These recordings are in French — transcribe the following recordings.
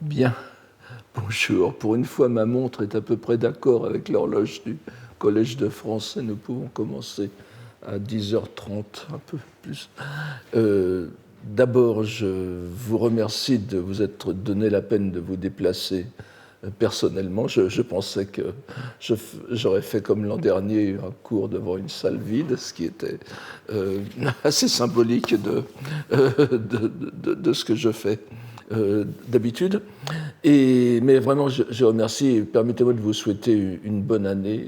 Bien, bonjour. Pour une fois, ma montre est à peu près d'accord avec l'horloge du Collège de France et nous pouvons commencer à 10h30, un peu plus. D'abord, je vous remercie de vous être donné la peine de vous déplacer personnellement. Je pensais que j'aurais fait comme l'an dernier un cours devant une salle vide, ce qui était assez symbolique de ce que je fais d'habitude. Mais vraiment, je remercie. Permettez-moi de vous souhaiter une bonne année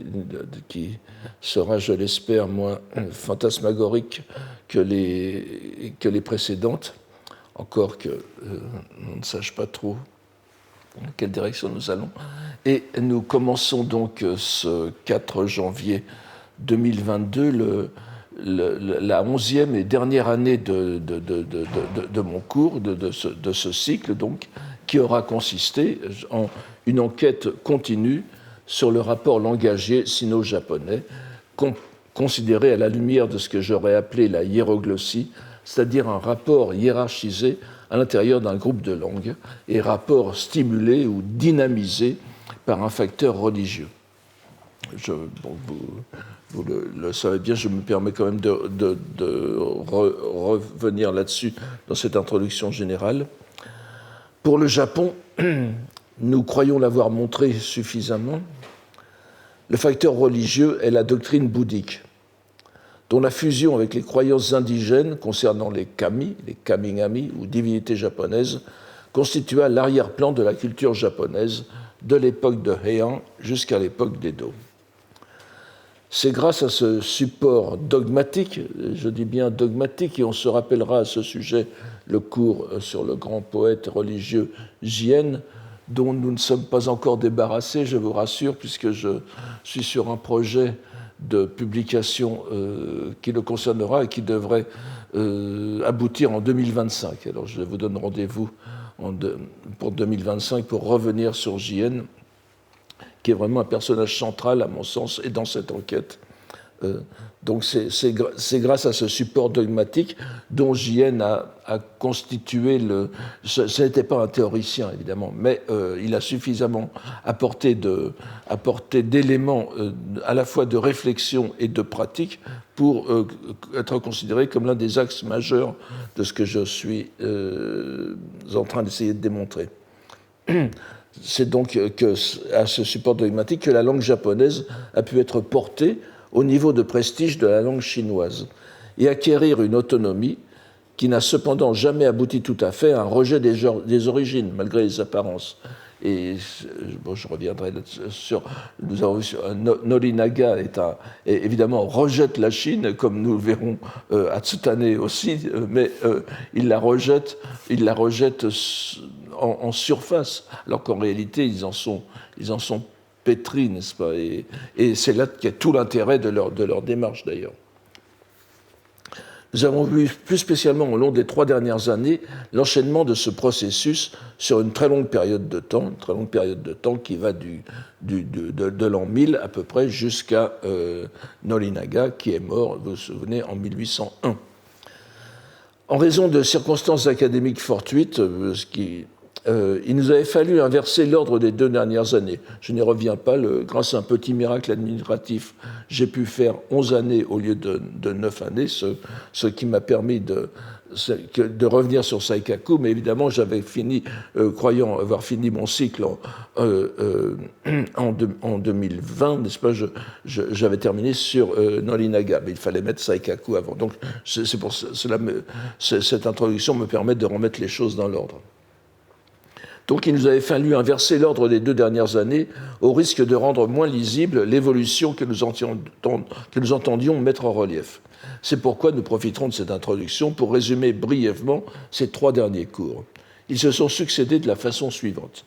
qui sera, je l'espère, moins fantasmagorique que les précédentes, encore que on ne sache pas trop dans quelle direction nous allons. Et nous commençons donc ce 4 janvier 2022 la 11e et dernière année de mon cours, de ce cycle, donc, qui aura consisté en une enquête continue sur le rapport langagier sino-japonais, considéré à la lumière de ce que j'aurais appelé la hiéroglossie, c'est-à-dire un rapport hiérarchisé à l'intérieur d'un groupe de langues et rapport stimulé ou dynamisé par un facteur religieux. Vous le savez bien, je me permets quand même de revenir là-dessus dans cette introduction générale. Pour le Japon, nous croyons l'avoir montré suffisamment, le facteur religieux est la doctrine bouddhique, dont la fusion avec les croyances indigènes concernant les kami, les kamingami ou divinités japonaises, constitua l'arrière-plan de la culture japonaise de l'époque de Heian jusqu'à l'époque d'Edo. C'est grâce à ce support dogmatique, je dis bien dogmatique, et on se rappellera à ce sujet le cours sur le grand poète religieux Jien, dont nous ne sommes pas encore débarrassés, je vous rassure, puisque je suis sur un projet de publication qui le concernera et qui devrait aboutir en 2025. Alors je vous donne rendez-vous pour 2025 pour revenir sur Jien, qui est vraiment un personnage central, à mon sens, et dans cette enquête. Donc c'est grâce à ce support dogmatique dont Jien a constitué le... Ce n'était pas un théoricien, évidemment, mais il a suffisamment apporté d'éléments à la fois de réflexion et de pratique pour être considéré comme l'un des axes majeurs de ce que je suis en train d'essayer de démontrer. C'est donc à ce support dogmatique que la langue japonaise a pu être portée au niveau de prestige de la langue chinoise et acquérir une autonomie qui n'a cependant jamais abouti tout à fait à un rejet des origines, malgré les apparences. Et bon, je reviendrai sur... Nous avons vu Norinaga évidemment rejette la Chine, comme nous le verrons à Tsutane aussi, mais il la rejette en surface, alors qu'en réalité ils en sont pétris, n'est-ce pas ? Et c'est là qu'il y a tout l'intérêt de leur démarche d'ailleurs. Nous avons vu plus spécialement au long des 3 dernières années l'enchaînement de ce processus sur une très longue période de temps qui va de l'an 1000 à peu près jusqu'à Norinaga, qui est mort, vous vous souvenez, en 1801. En raison de circonstances académiques fortuites, il nous avait fallu inverser l'ordre des 2 dernières années. Je n'y reviens pas, grâce à un petit miracle administratif, j'ai pu faire 11 années au lieu de 9 années, ce qui m'a permis de revenir sur Saikaku, mais évidemment j'avais fini, croyant avoir fini mon cycle en 2020, n'est-ce pas, j'avais terminé sur Norinaga, mais il fallait mettre Saikaku avant. Donc c'est pour cela, cette introduction me permet de remettre les choses dans l'ordre. Donc il nous avait fallu inverser l'ordre des 2 dernières années au risque de rendre moins lisible l'évolution que nous entendions mettre en relief. C'est pourquoi nous profiterons de cette introduction pour résumer brièvement ces 3 derniers cours. Ils se sont succédés de la façon suivante.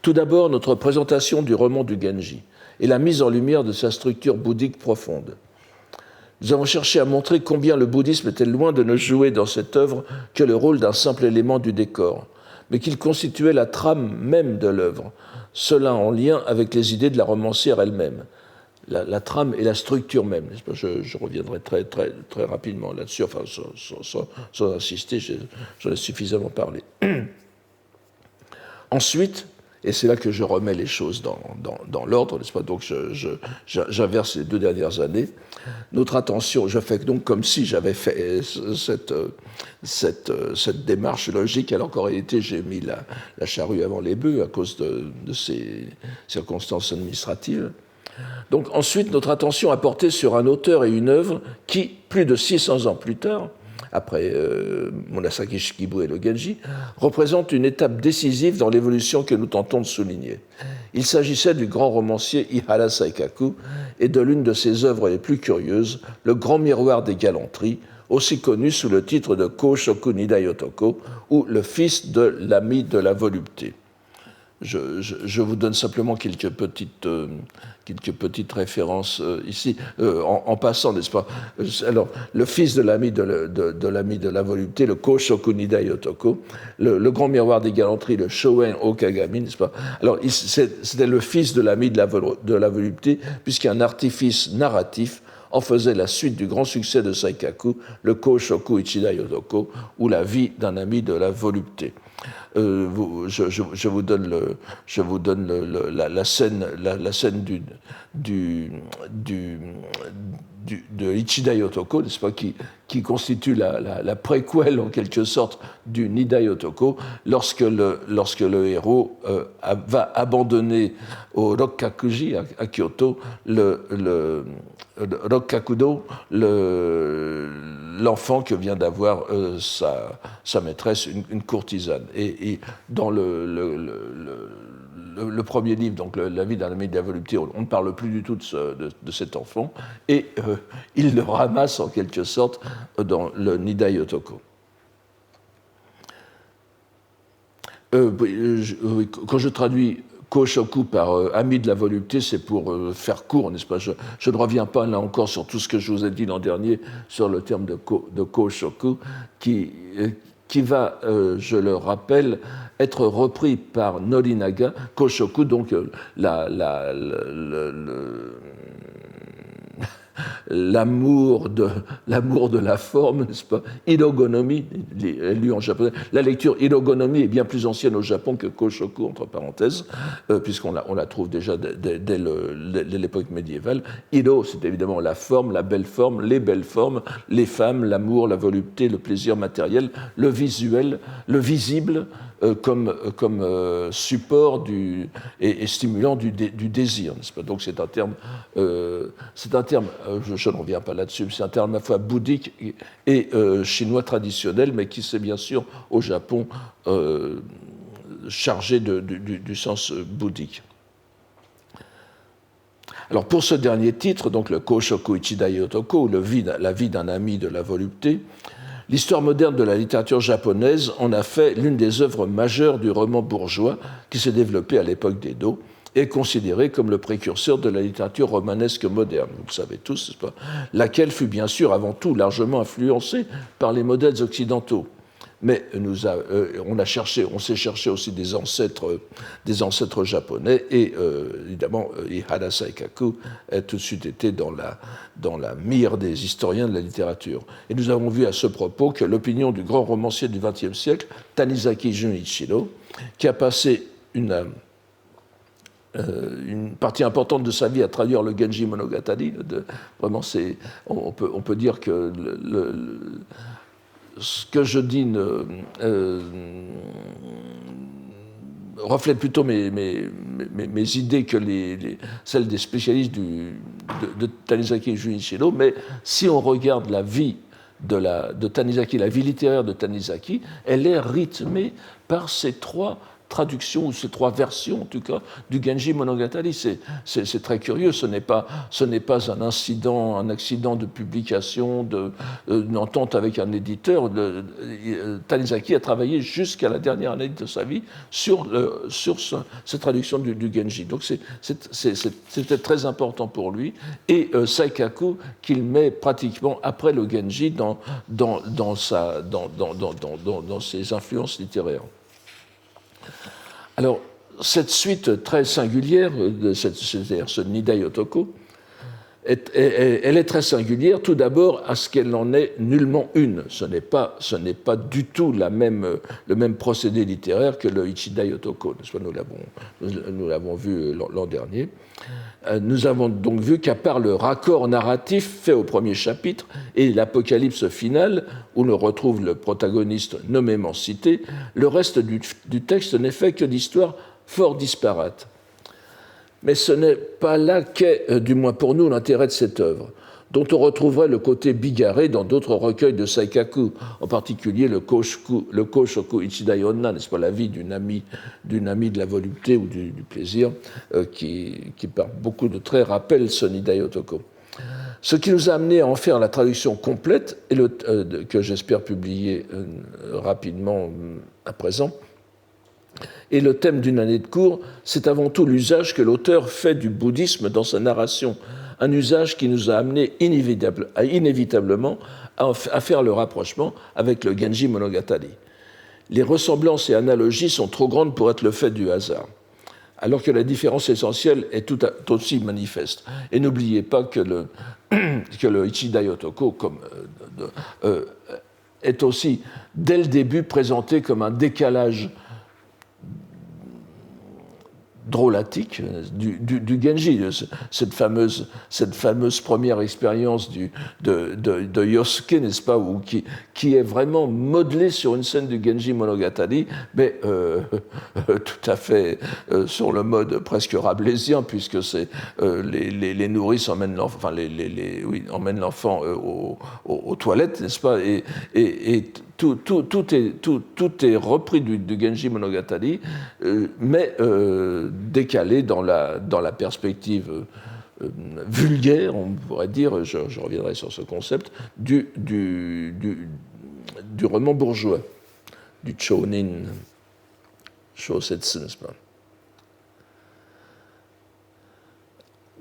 Tout d'abord, notre présentation du roman du Genji et la mise en lumière de sa structure bouddhique profonde. Nous avons cherché à montrer combien le bouddhisme était loin de ne jouer dans cette œuvre que le rôle d'un simple élément du décor, mais qu'il constituait la trame même de l'œuvre, cela en lien avec les idées de la romancière elle-même. La trame et la structure même. Je reviendrai très, très, très rapidement là-dessus, enfin, sans insister, j'en ai suffisamment parlé. Ensuite, et c'est là que je remets les choses dans l'ordre, n'est-ce pas? Donc j'inverse les 2 dernières années. Notre attention, je fais donc comme si j'avais fait cette démarche logique, alors qu'en réalité j'ai mis la charrue avant les bœufs à cause de ces circonstances administratives. Donc ensuite, notre attention a porté sur un auteur et une œuvre qui, plus de 600 ans plus tard, après Murasaki Shikibu et le Genji, représente une étape décisive dans l'évolution que nous tentons de souligner. Il s'agissait du grand romancier Ihara Saikaku et de l'une de ses œuvres les plus curieuses, Le Grand Miroir des Galanteries, aussi connu sous le titre de Kōshoku Nidai-Otoko, ou Le Fils de l'ami de la volupté. Je vous donne simplement quelques petites références ici, en passant, n'est-ce pas? Alors, le fils de l'ami de la volupté, le Kōshoku Nidai-Otoko, le grand miroir des galanteries, le Shoen Okagami, n'est-ce pas? Alors, c'était le fils de l'ami de la volupté, puisqu'un artifice narratif en faisait la suite du grand succès de Saikaku, le Kōshoku Ichidai-Otoko, ou la vie d'un ami de la volupté. Je vous donne la scène de Ichidai-Otoko, n'est-ce pas, qui constitue la préquelle en quelque sorte du Nidai-Otoko, lorsque le héros va abandonner au Rokkakuji à Kyoto le Rokkakudo, l'enfant que vient d'avoir sa maîtresse, une courtisane. Et dans le premier livre, donc La vie d'un ami de la volupté, on ne parle plus du tout de cet enfant, et il le ramasse en quelque sorte dans le Nidai-Otoko. Quand je traduis Kōshoku par ami de la volupté, c'est pour faire court, n'est-ce pas? Je ne reviens pas là encore sur tout ce que je vous ai dit l'an dernier sur le terme de Kōshoku, qui va, je le rappelle, être repris par Norinaga. Kōshoku, donc l'amour de la forme, n'est-ce pas? Hirogonomi, lu en japonais. La lecture Hirogonomi est bien plus ancienne au Japon que Kōshoku, entre parenthèses, puisqu'on la trouve déjà dès l'époque médiévale. Hiro, c'est évidemment la forme, la belle forme, les femmes, l'amour, la volupté, le plaisir matériel, le visuel, le visible, comme support et stimulant du désir, n'est-ce pas? Donc c'est un terme, je ne reviens pas là-dessus, c'est un terme à la fois bouddhique et chinois traditionnel, mais qui s'est bien sûr au Japon chargé du sens bouddhique. Alors pour ce dernier titre, donc le Kōshoku Ichidai-Otoko, ou la vie d'un ami de la volupté, l'histoire moderne de la littérature japonaise en a fait l'une des œuvres majeures du roman bourgeois qui s'est développé à l'époque d'Edo et est considéré comme le précurseur de la littérature romanesque moderne, vous le savez tous, n'est-ce pas? Laquelle fut bien sûr avant tout largement influencée par les modèles occidentaux. Mais on s'est cherché aussi des ancêtres japonais, et évidemment Ihara Saikaku a tout de suite été dans la mire des historiens de la littérature. Et nous avons vu à ce propos que l'opinion du grand romancier du XXe siècle, Tanizaki Junichiro, qui a passé une partie importante de sa vie à traduire le Genji Monogatari, vraiment on peut dire que ce que je dis reflète plutôt mes idées que celles des spécialistes de Tanizaki Junichiro, mais si on regarde la vie de Tanizaki, la vie littéraire de Tanizaki, elle est rythmée par ces 3 traductions, ou ces 3 versions en tout cas, du Genji Monogatari. C'est très curieux, ce n'est pas un accident de publication, d'une entente avec un éditeur. Tanizaki a travaillé jusqu'à la dernière année de sa vie sur cette traduction du Genji. Donc c'était très important pour lui. Et Saikaku, qu'il met pratiquement après le Genji dans ses influences littéraires. Alors, cette suite très singulière, c'est-à-dire ce Nidai-Otoko, elle est très singulière, tout d'abord à ce qu'elle n'en est nullement une. Ce n'est pas du tout le même procédé littéraire que le Ichidai Otoko. Nous l'avons vu l'an dernier. Nous avons donc vu qu'à part le raccord narratif fait au premier chapitre et l'apocalypse finale, où l'on retrouve le protagoniste nommément cité, le reste du texte n'est fait que d'histoires fort disparates. Mais ce n'est pas là qu'est, du moins pour nous, l'intérêt de cette œuvre, dont on retrouverait le côté bigarré dans d'autres recueils de Saikaku, en particulier le Koshoku Ichidai Onna, n'est-ce pas, la vie d'une amie de la volupté ou du plaisir, qui par beaucoup de traits rappelle son Hidai Otoko. Ce qui nous a amené à en faire la traduction complète, et que j'espère publier rapidement à présent, et le thème d'une année de cours, c'est avant tout l'usage que l'auteur fait du bouddhisme dans sa narration, un usage qui nous a amené inévitablement à faire le rapprochement avec le Genji Monogatari. Les ressemblances et analogies sont trop grandes pour être le fait du hasard, alors que la différence essentielle est tout aussi manifeste. Et n'oubliez pas que le Ichidai Otoko est aussi, dès le début, présenté comme un décalage drôlatique du Genji, cette fameuse première expérience de Yosuke, n'est-ce pas, qui est vraiment modelée sur une scène du Genji Monogatari, mais tout à fait sur le mode presque rabelaisien, puisque c'est les nourrices emmènent l'enfant, emmènent l'enfant aux toilettes, n'est-ce pas, et tout est repris du Genji Monogatari, mais décalé dans la perspective vulgaire, on pourrait dire, je reviendrai sur ce concept, du roman bourgeois, du Chōnin, Shōsetsu, n'est-ce pas.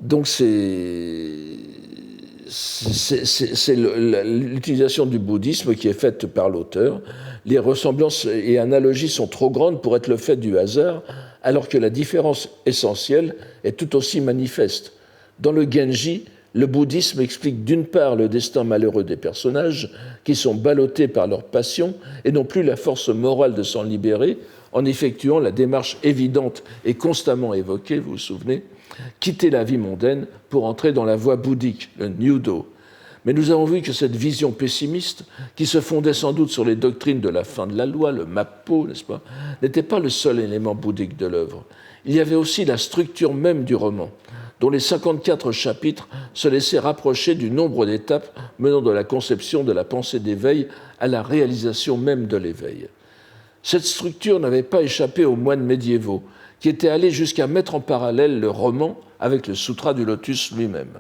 Donc c'est l'utilisation du bouddhisme qui est faite par l'auteur. Les ressemblances et analogies sont trop grandes pour être le fait du hasard, alors que la différence essentielle est tout aussi manifeste. Dans le Genji, le bouddhisme explique d'une part le destin malheureux des personnages, qui sont ballottés par leur passion et n'ont plus la force morale de s'en libérer, en effectuant la démarche évidente et constamment évoquée, vous vous souvenez, quitter la vie mondaine pour entrer dans la voie bouddhique, le Nyudo. Mais nous avons vu que cette vision pessimiste, qui se fondait sans doute sur les doctrines de la fin de la loi, le Mappo, n'est-ce pas, n'était pas le seul élément bouddhique de l'œuvre. Il y avait aussi la structure même du roman, dont les 54 chapitres se laissaient rapprocher du nombre d'étapes menant de la conception de la pensée d'éveil à la réalisation même de l'éveil. Cette structure n'avait pas échappé aux moines médiévaux, qui étaient allés jusqu'à mettre en parallèle le roman avec le Sutra du Lotus lui-même.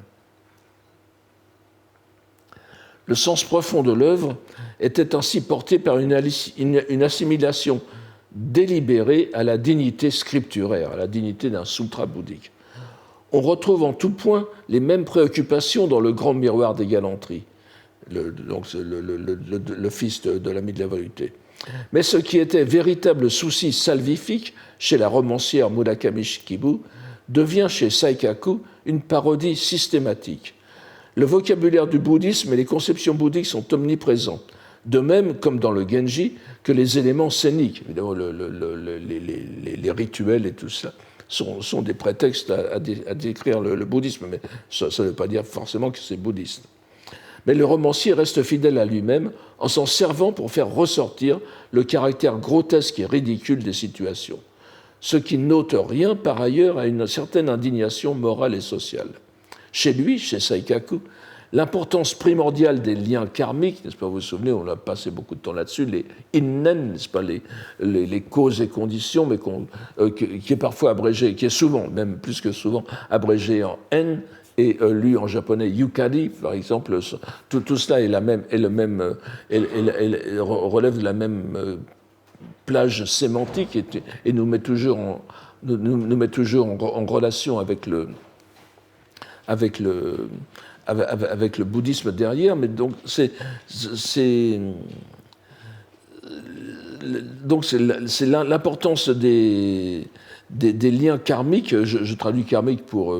Le sens profond de l'œuvre était ainsi porté par une assimilation délibérée à la dignité scripturaire, à la dignité d'un sutra bouddhique. On retrouve en tout point les mêmes préoccupations dans le grand miroir des galanteries, le fils de l'ami de la volupté. Mais ce qui était véritable souci salvifique chez la romancière Murakami Shikibu devient chez Saikaku une parodie systématique. Le vocabulaire du bouddhisme et les conceptions bouddhiques sont omniprésents, de même, comme dans le Genji, que les éléments scéniques, évidemment les rituels et tout ça, sont des prétextes à décrire le bouddhisme, mais ça ne veut pas dire forcément que c'est bouddhiste. Mais le romancier reste fidèle à lui-même en s'en servant pour faire ressortir le caractère grotesque et ridicule des situations, ce qui n'ôte rien par ailleurs à une certaine indignation morale et sociale. Chez lui, chez Saikaku, l'importance primordiale des liens karmiques, n'est-ce pas, vous vous souvenez, on a passé beaucoup de temps là-dessus, les innen, n'est-ce pas, les causes et conditions, mais qui est parfois abrégé, qui est souvent, même plus que souvent, abrégé en en, et lu en japonais yukari, par exemple, tout cela relève de la même plage sémantique et nous met toujours en relation avec le bouddhisme derrière, mais donc c'est l'importance des des liens karmiques. Je traduis karmique pour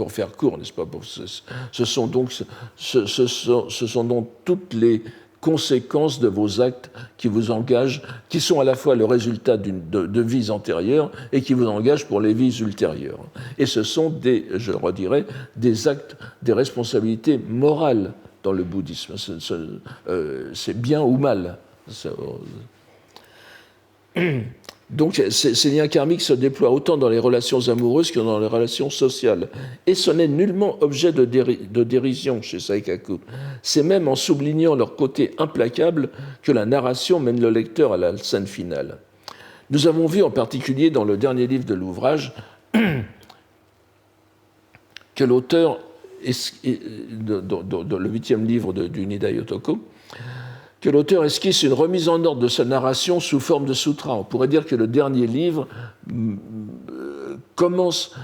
faire court, n'est-ce pas? Ce sont donc toutes les conséquences de vos actes qui vous engagent, qui sont à la fois le résultat de vies antérieures et qui vous engagent pour les vies ultérieures. Et ce sont je le redirai, des actes, des responsabilités morales dans le bouddhisme. C'est bien ou mal. Donc ces liens karmiques se déploient autant dans les relations amoureuses que dans les relations sociales. Et ce n'est nullement objet de dérision chez Saikaku. C'est même en soulignant leur côté implacable que la narration mène le lecteur à la scène finale. Nous avons vu en particulier dans le dernier livre de l'ouvrage que l'auteur, dans le 8e livre du Nidai Yotoko, que l'auteur esquisse une remise en ordre de sa narration sous forme de sutra. On pourrait dire que le dernier livre commence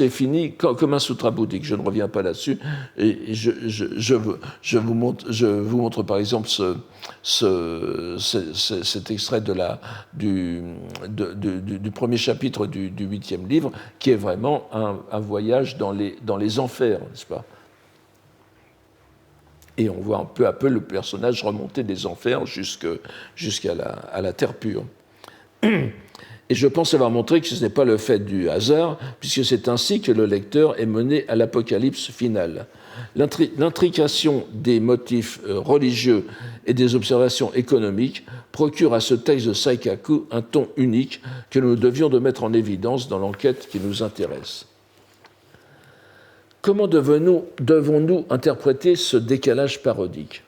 et finit comme un sutra bouddhique. Je ne reviens pas là-dessus. Et je vous montre par exemple cet extrait du premier chapitre du 8e livre, qui est vraiment un voyage dans les enfers, n'est-ce pas? Et on voit peu à peu le personnage remonter des enfers jusqu'à la terre pure. Et je pense avoir montré que ce n'est pas le fait du hasard, puisque c'est ainsi que le lecteur est mené à l'apocalypse finale. L'intrication des motifs religieux et des observations économiques procure à ce texte de Saikaku un ton unique que nous devions de mettre en évidence dans l'enquête qui nous intéresse. Comment devons-nous interpréter ce décalage parodique?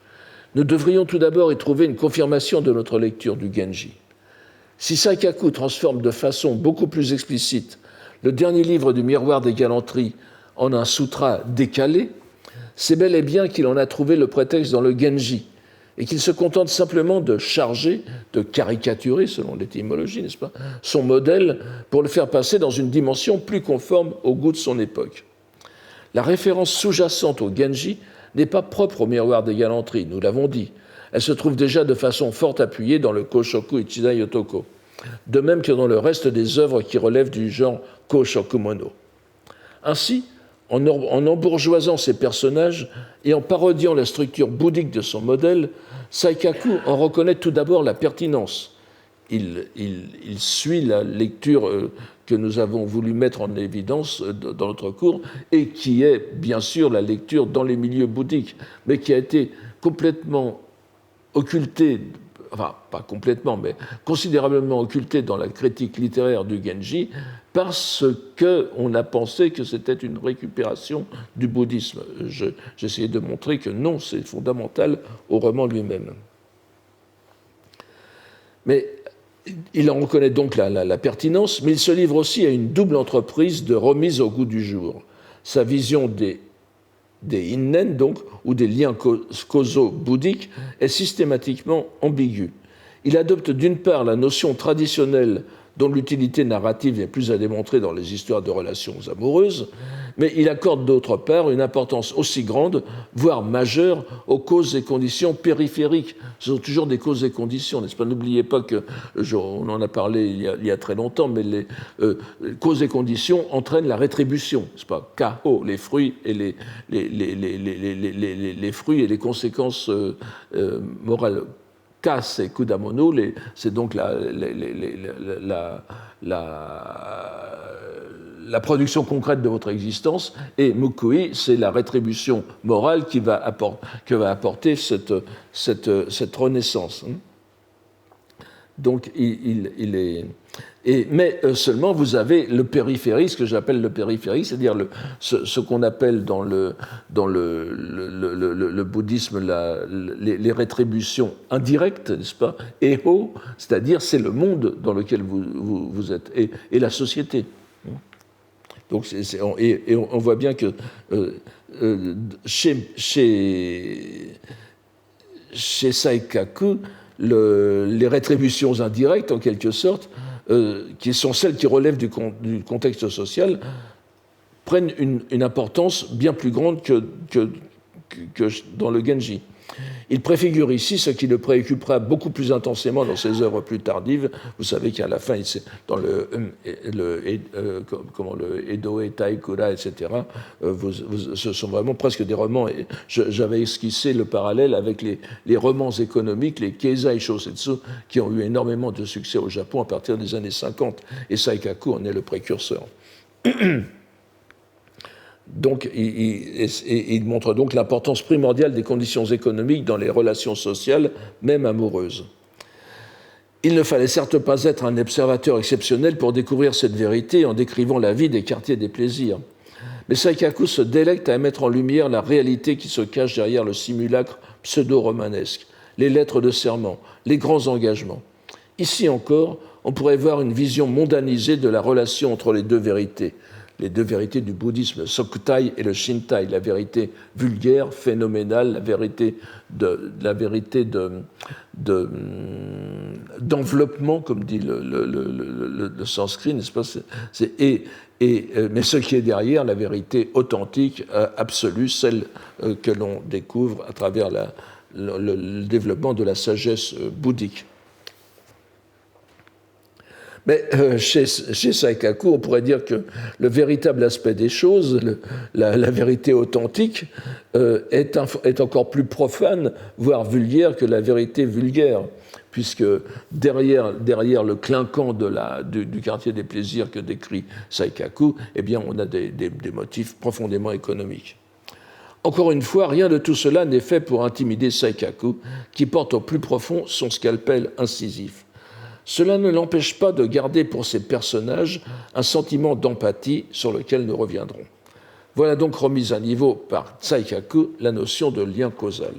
Nous devrions tout d'abord y trouver une confirmation de notre lecture du Genji. Si Saikaku transforme de façon beaucoup plus explicite le dernier livre du Miroir des Galanteries en un sutra décalé, c'est bel et bien qu'il en a trouvé le prétexte dans le Genji, et qu'il se contente simplement de charger, de caricaturer, selon l'étymologie, n'est-ce pas, son modèle pour le faire passer dans une dimension plus conforme au goût de son époque. La référence sous-jacente au Genji n'est pas propre au Miroir des Galanteries, nous l'avons dit. Elle se trouve déjà de façon forte appuyée dans le Koshoku Ichidai Yotoko, de même que dans le reste des œuvres qui relèvent du genre Koshokumono. Ainsi, en embourgeoisant ses personnages et en parodiant la structure bouddhique de son modèle, Saikaku en reconnaît tout d'abord la pertinence. Il suit la lecture que nous avons voulu mettre en évidence dans notre cours, et qui est bien sûr la lecture dans les milieux bouddhiques, mais qui a été complètement occultée, enfin pas complètement, mais considérablement occultée dans la critique littéraire du Genji, parce qu'on a pensé que c'était une récupération du bouddhisme. J'essayais de montrer que non, c'est fondamental au roman lui-même. Mais il en reconnaît donc la pertinence, mais il se livre aussi à une double entreprise de remise au goût du jour. Sa vision des innen, donc, ou des liens causaux bouddhiques, est systématiquement ambiguë. Il adopte d'une part la notion traditionnelle dont l'utilité narrative est plus à démontrer dans les histoires de relations amoureuses, mais il accorde d'autre part une importance aussi grande, voire majeure, aux causes et conditions périphériques. Ce sont toujours des causes et conditions, n'est-ce pas? N'oubliez pas on en a parlé il y a très longtemps, mais les causes et conditions entraînent la rétribution, n'est-ce pas? Kao, les fruits et les fruits et les conséquences morales. Ka, c'est kudamono, c'est donc la production concrète de votre existence, et mukui, c'est la rétribution morale que va apporter cette renaissance. Donc, mais seulement vous avez le périphérique, ce que j'appelle le périphérique, c'est-à-dire ce qu'on appelle dans le bouddhisme les rétributions indirectes, n'est-ce pas? Eho, c'est-à-dire c'est le monde dans lequel vous êtes, et la société. Donc, on voit bien que chez Saikaku, les rétributions indirectes, en quelque sorte, qui sont celles qui relèvent du contexte social, prennent une importance bien plus grande que que dans le Genji. Il préfigure ici ce qui le préoccupera beaucoup plus intensément dans ses œuvres plus tardives. Vous savez qu'à la fin, dans le Edo, Taikura, etc., ce sont vraiment presque des romans. J'avais esquissé le parallèle avec les romans économiques, les Keizai Shosetsu, qui ont eu énormément de succès au Japon à partir des années 50, et Saikaku en est le précurseur. Donc, il montre donc l'importance primordiale des conditions économiques dans les relations sociales, même amoureuses. Il ne fallait certes pas être un observateur exceptionnel pour découvrir cette vérité en décrivant la vie des quartiers des plaisirs. Mais Saikaku se délecte à mettre en lumière la réalité qui se cache derrière le simulacre pseudo-romanesque, les lettres de serment, les grands engagements. Ici encore, on pourrait voir une vision mondanisée de la relation entre les deux vérités du bouddhisme, le Sokutai et le Shintai, la vérité vulgaire, phénoménale, la vérité d'enveloppement, comme dit le sanskrit, n'est-ce pas? Mais ce qui est derrière, la vérité authentique, absolue, celle que l'on découvre à travers le développement de la sagesse bouddhique. Mais chez Saikaku, on pourrait dire que le véritable aspect des choses, la vérité authentique, est encore plus profane, voire vulgaire, que la vérité vulgaire, puisque derrière le clinquant du quartier des plaisirs que décrit Saikaku, eh bien, on a des motifs profondément économiques. Encore une fois, rien de tout cela n'est fait pour intimider Saikaku, qui porte au plus profond son scalpel incisif. Cela ne l'empêche pas de garder pour ses personnages un sentiment d'empathie sur lequel nous reviendrons. Voilà donc remise à niveau par Saikaku la notion de lien causal.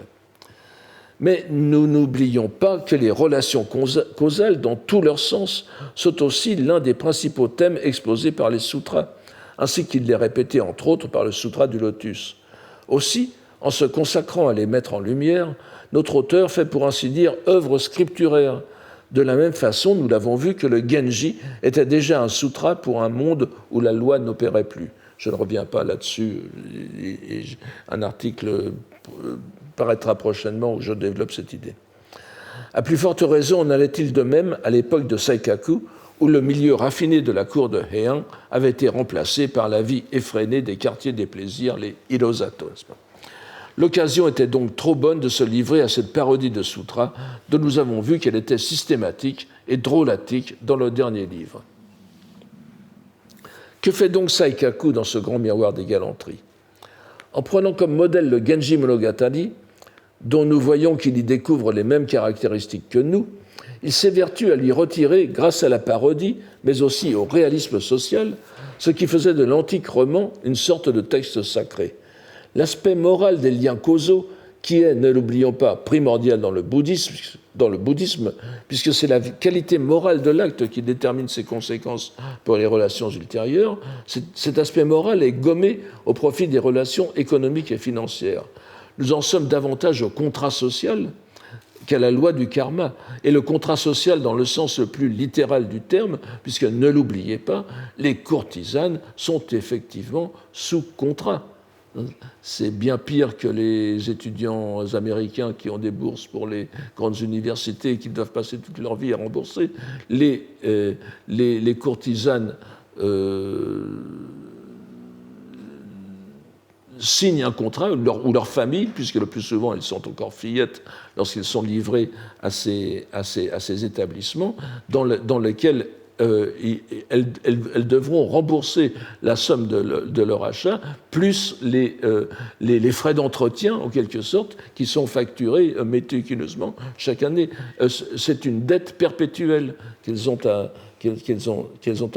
Mais nous n'oublions pas que les relations causales, dans tout leur sens, sont aussi l'un des principaux thèmes exposés par les sutras, ainsi qu'il est répété entre autres par le Sutra du Lotus. Aussi, en se consacrant à les mettre en lumière, notre auteur fait pour ainsi dire œuvre scripturaire. De la même façon, nous l'avons vu que le Genji était déjà un sutra pour un monde où la loi n'opérait plus. Je ne reviens pas là-dessus. Un article paraîtra prochainement où je développe cette idée. À plus forte raison, en allait-il de même à l'époque de Saikaku, où le milieu raffiné de la cour de Heian avait été remplacé par la vie effrénée des quartiers des plaisirs, les Hirosato. L'occasion était donc trop bonne de se livrer à cette parodie de sutra dont nous avons vu qu'elle était systématique et drôlatique dans le dernier livre. Que fait donc Saikaku dans ce grand miroir des galanteries? En prenant comme modèle le Genji Monogatari, dont nous voyons qu'il y découvre les mêmes caractéristiques que nous, il s'évertue à lui retirer, grâce à la parodie, mais aussi au réalisme social, ce qui faisait de l'antique roman une sorte de texte sacré. L'aspect moral des liens causaux, qui est, ne l'oublions pas, primordial dans le bouddhisme, puisque c'est la qualité morale de l'acte qui détermine ses conséquences pour les relations ultérieures, cet aspect moral est gommé au profit des relations économiques et financières. Nous en sommes davantage au contrat social qu'à la loi du karma, et le contrat social dans le sens le plus littéral du terme, puisque, ne l'oubliez pas, les courtisanes sont effectivement sous contrat. C'est bien pire que les étudiants américains qui ont des bourses pour les grandes universités et qui doivent passer toute leur vie à rembourser. Les courtisanes signent un contrat, ou leur famille, puisque le plus souvent elles sont encore fillettes lorsqu'elles sont livrées à ces établissements, dans lesquels elles devront rembourser la somme de leur achat, plus les frais d'entretien, en quelque sorte, qui sont facturés méticuleusement chaque année. C'est une dette perpétuelle qu'elles ont à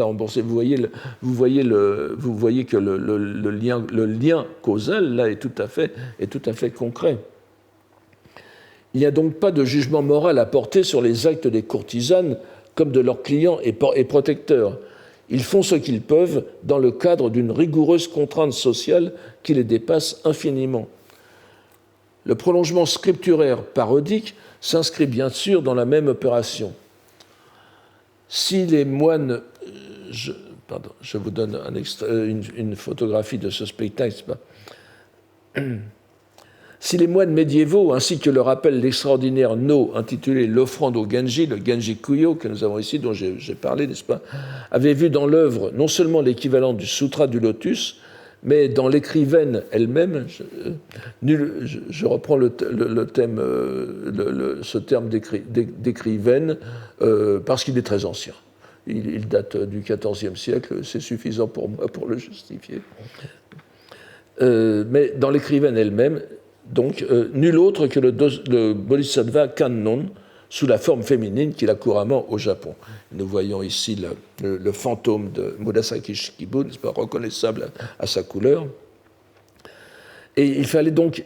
rembourser. Vous voyez que le lien causal, là, est tout à fait concret. Il n'y a donc pas de jugement moral à porter sur les actes des courtisanes comme de leurs clients et protecteurs. Ils font ce qu'ils peuvent dans le cadre d'une rigoureuse contrainte sociale qui les dépasse infiniment. Le prolongement scripturaire parodique s'inscrit bien sûr dans la même opération. Si les moines... Je vous donne une photographie de ce spectacle. Si les moines médiévaux, ainsi que le rappelle l'extraordinaire No intitulé L'offrande au Genji, le Genji Kuyo que nous avons ici, dont j'ai parlé, n'est-ce pas, avaient vu dans l'œuvre non seulement l'équivalent du Sutra du Lotus, mais dans l'écrivaine elle-même, je reprends ce terme d'écrivaine parce qu'il est très ancien. Il date du XIVe siècle, c'est suffisant pour moi pour le justifier. Mais dans l'écrivaine elle-même, donc, nul autre que le Bodhisattva Kannon, sous la forme féminine qu'il a couramment au Japon. Nous voyons ici le fantôme de Murasaki Shikibu, n'est-ce pas, reconnaissable à sa couleur. Et il fallait donc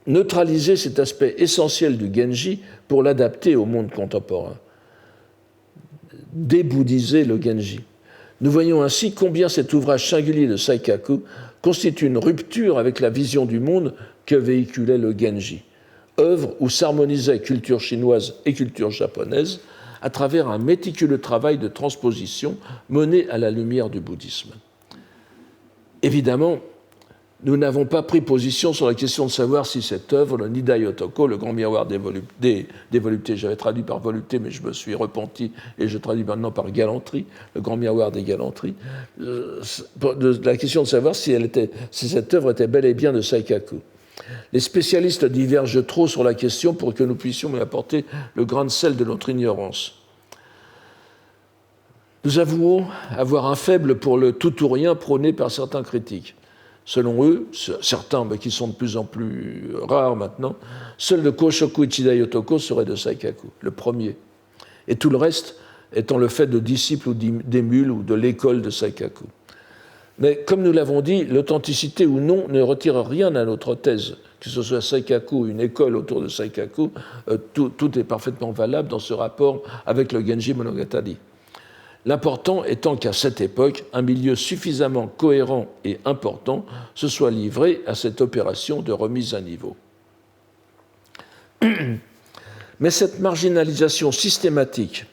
neutraliser cet aspect essentiel du Genji pour l'adapter au monde contemporain. Débouddhiser le Genji. Nous voyons ainsi combien cet ouvrage singulier de Saikaku constitue une rupture avec la vision du monde que véhiculait le Genji, œuvre où s'harmonisaient culture chinoise et culture japonaise à travers un méticuleux travail de transposition mené à la lumière du bouddhisme. Évidemment, nous n'avons pas pris position sur la question de savoir si cette œuvre, le Nidai Otoko, le grand miroir des voluptés, j'avais traduit par volupté, mais je me suis repenti et je traduis maintenant par galanterie, le grand miroir des galanteries, la question de savoir si cette œuvre était bel et bien de Saikaku. Les spécialistes divergent trop sur la question pour que nous puissions y apporter le grain de sel de notre ignorance. Nous avouons avoir un faible pour le tout ou rien prôné par certains critiques. Selon eux, certains mais qui sont de plus en plus rares maintenant, seul le Koshoku Ichidai Otoko serait de Saikaku, le premier, et tout le reste étant le fait de disciples ou d'émules ou de l'école de Saikaku. Mais comme nous l'avons dit, l'authenticité ou non ne retire rien à notre thèse, que ce soit Saikaku ou une école autour de Saikaku, tout est parfaitement valable dans ce rapport avec le Genji Monogatari. L'important étant qu'à cette époque, un milieu suffisamment cohérent et important se soit livré à cette opération de remise à niveau. Mais cette marginalisation systématique,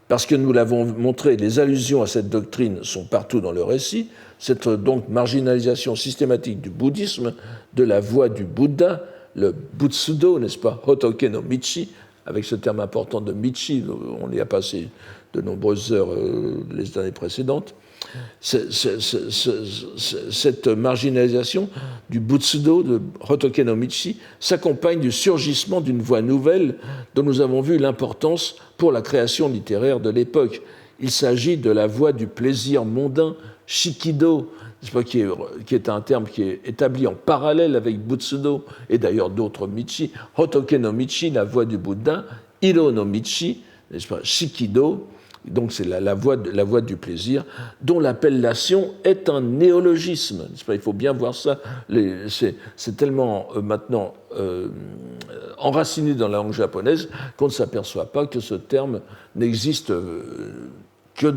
parce que nous l'avons montré, les allusions à cette doctrine sont partout dans le récit, cette donc marginalisation systématique du bouddhisme, de la voie du Bouddha, le Butsudo, n'est-ce pas, Hotoke no Michi, avec ce terme important de Michi, on y a passé de nombreuses heures les années précédentes, cette marginalisation du Butsudo, de Hotoke no Michi, s'accompagne du surgissement d'une voie nouvelle dont nous avons vu l'importance pour la création littéraire de l'époque. Il s'agit de la voie du plaisir mondain, Shikido, qui est un terme qui est établi en parallèle avec Butsudo et d'ailleurs d'autres Michi, Hotoke no Michi, la voie du Bouddha, Hiro no Michi, n'est-ce pas, Shikido, donc c'est la voie du plaisir, dont l'appellation est un néologisme. N'est-ce pas, il faut bien voir ça, c'est tellement maintenant enraciné dans la langue japonaise qu'on ne s'aperçoit pas que ce terme n'existe que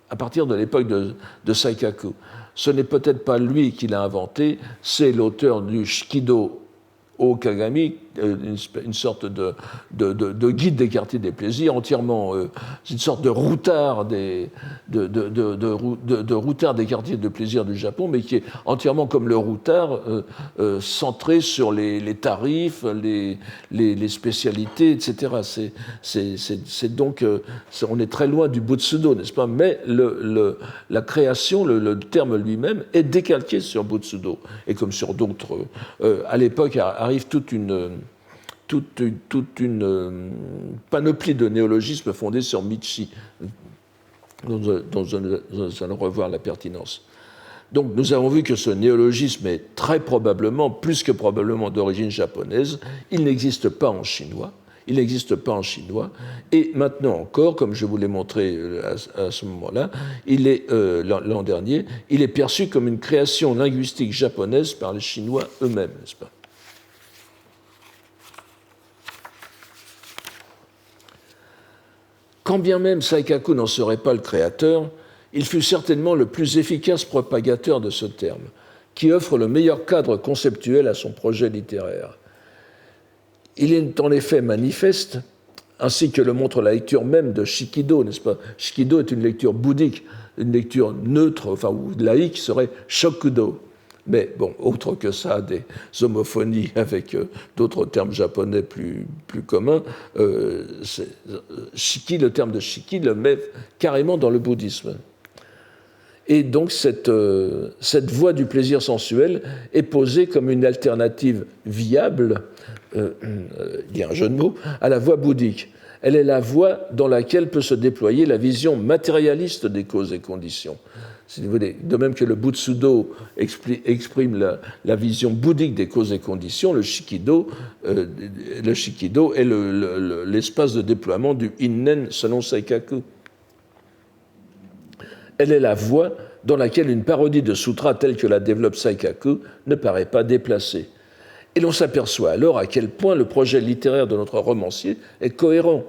à partir de l'époque de Saikaku. Ce n'est peut-être pas lui qui l'a inventé, c'est l'auteur du Shikido Okagami, une sorte de guide des quartiers des plaisirs, entièrement, une sorte de routard de routard des quartiers de plaisir du Japon, mais qui est entièrement comme le routard, centré sur les tarifs, les spécialités, etc. C'est donc, on est très loin du Butsudo, n'est-ce pas? Mais la création, le terme lui-même, est décalqué sur Butsudo, et comme sur d'autres. À l'époque arrive toute une panoplie de néologismes fondés sur Michi, dont nous allons revoir la pertinence. Donc nous avons vu que ce néologisme est très probablement, plus que probablement d'origine japonaise. Il n'existe pas en chinois. Et maintenant encore, comme je vous l'ai montré à ce moment-là, l'an dernier, il est perçu comme une création linguistique japonaise par les Chinois eux-mêmes, n'est-ce pas? Quand bien même Saikaku n'en serait pas le créateur, il fut certainement le plus efficace propagateur de ce terme, qui offre le meilleur cadre conceptuel à son projet littéraire. Il est en effet manifeste, ainsi que le montre la lecture même de Shikido, n'est-ce pas? Shikido est une lecture bouddhique, une lecture neutre, enfin ou laïque serait Shokudo. Mais bon, autre que ça, des homophonies avec d'autres termes japonais plus communs, shiki, le terme de shiki le met carrément dans le bouddhisme. Et donc cette voie du plaisir sensuel est posée comme une alternative viable, il y a un jeu de mots, à la voie bouddhique. Elle est la voie dans laquelle peut se déployer la vision matérialiste des causes et conditions. Si vous voulez, de même que le Butsudo exprime la vision bouddhique des causes et conditions, le Shikido est l'espace de déploiement du Innen selon Saikaku. Elle est la voie dans laquelle une parodie de sutra telle que la développe Saikaku ne paraît pas déplacée. Et l'on s'aperçoit alors à quel point le projet littéraire de notre romancier est cohérent.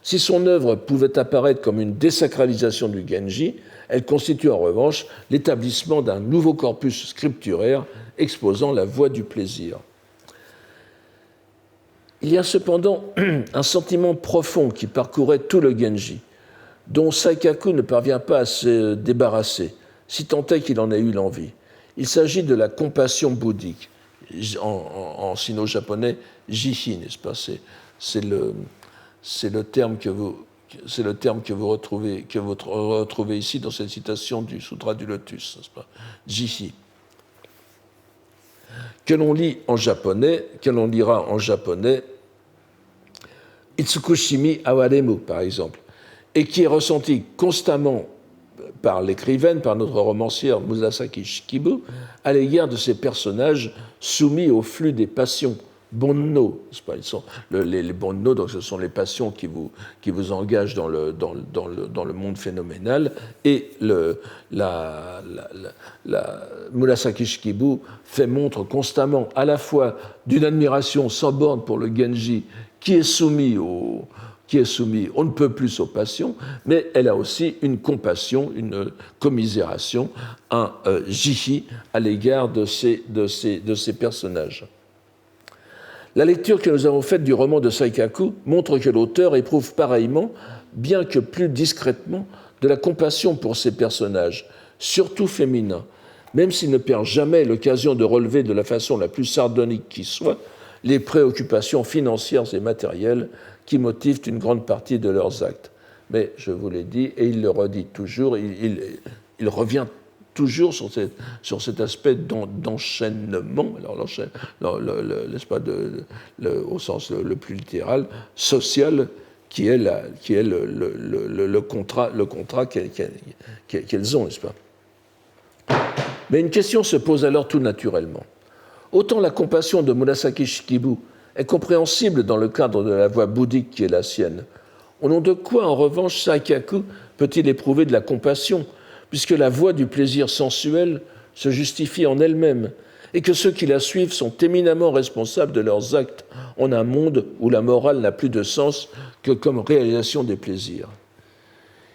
Si son œuvre pouvait apparaître comme une désacralisation du Genji, elle constitue en revanche l'établissement d'un nouveau corpus scripturaire exposant la voie du plaisir. Il y a cependant un sentiment profond qui parcourait tout le Genji, dont Saikaku ne parvient pas à se débarrasser, si tant est qu'il en ait eu l'envie. Il s'agit de la compassion bouddhique, en sino-japonais, jihi, n'est-ce pas ? C'est le terme que vous retrouvez ici dans cette citation du Sutra du Lotus, n'est-ce pas ? Jihi. Que l'on lira en japonais, Itsukushimi awaremu, par exemple, et qui est ressenti constamment par l'écrivaine, par notre romancière Murasaki Shikibu, à l'égard de ces personnages soumis au flux des passions, bonno. Les bonno, donc ce sont les passions qui vous engagent dans le monde phénoménal, et Murasaki Shikibu fait montre constamment à la fois d'une admiration sans borne pour le Genji, qui est soumis on ne peut plus aux passions, mais elle a aussi une compassion, une commisération, un jihi à l'égard de ces personnages. La lecture que nous avons faite du roman de Saikaku montre que l'auteur éprouve pareillement, bien que plus discrètement, de la compassion pour ces personnages, surtout féminins, même s'il ne perd jamais l'occasion de relever de la façon la plus sardonique qui soit les préoccupations financières et matérielles qui motivent une grande partie de leurs actes. Mais je vous l'ai dit, et il le redit toujours, il revient toujours sur cet aspect d'enchaînement, n'est-ce pas, au sens le plus littéral, social, qui est le contrat qu'elles ont, n'est-ce pas ? Mais une question se pose alors tout naturellement. Autant la compassion de Murasaki Shikibu est compréhensible dans le cadre de la voie bouddhique qui est la sienne, au nom de quoi, en revanche, Saikaku peut-il éprouver de la compassion, puisque la voie du plaisir sensuel se justifie en elle-même, et que ceux qui la suivent sont éminemment responsables de leurs actes en un monde où la morale n'a plus de sens que comme réalisation des plaisirs.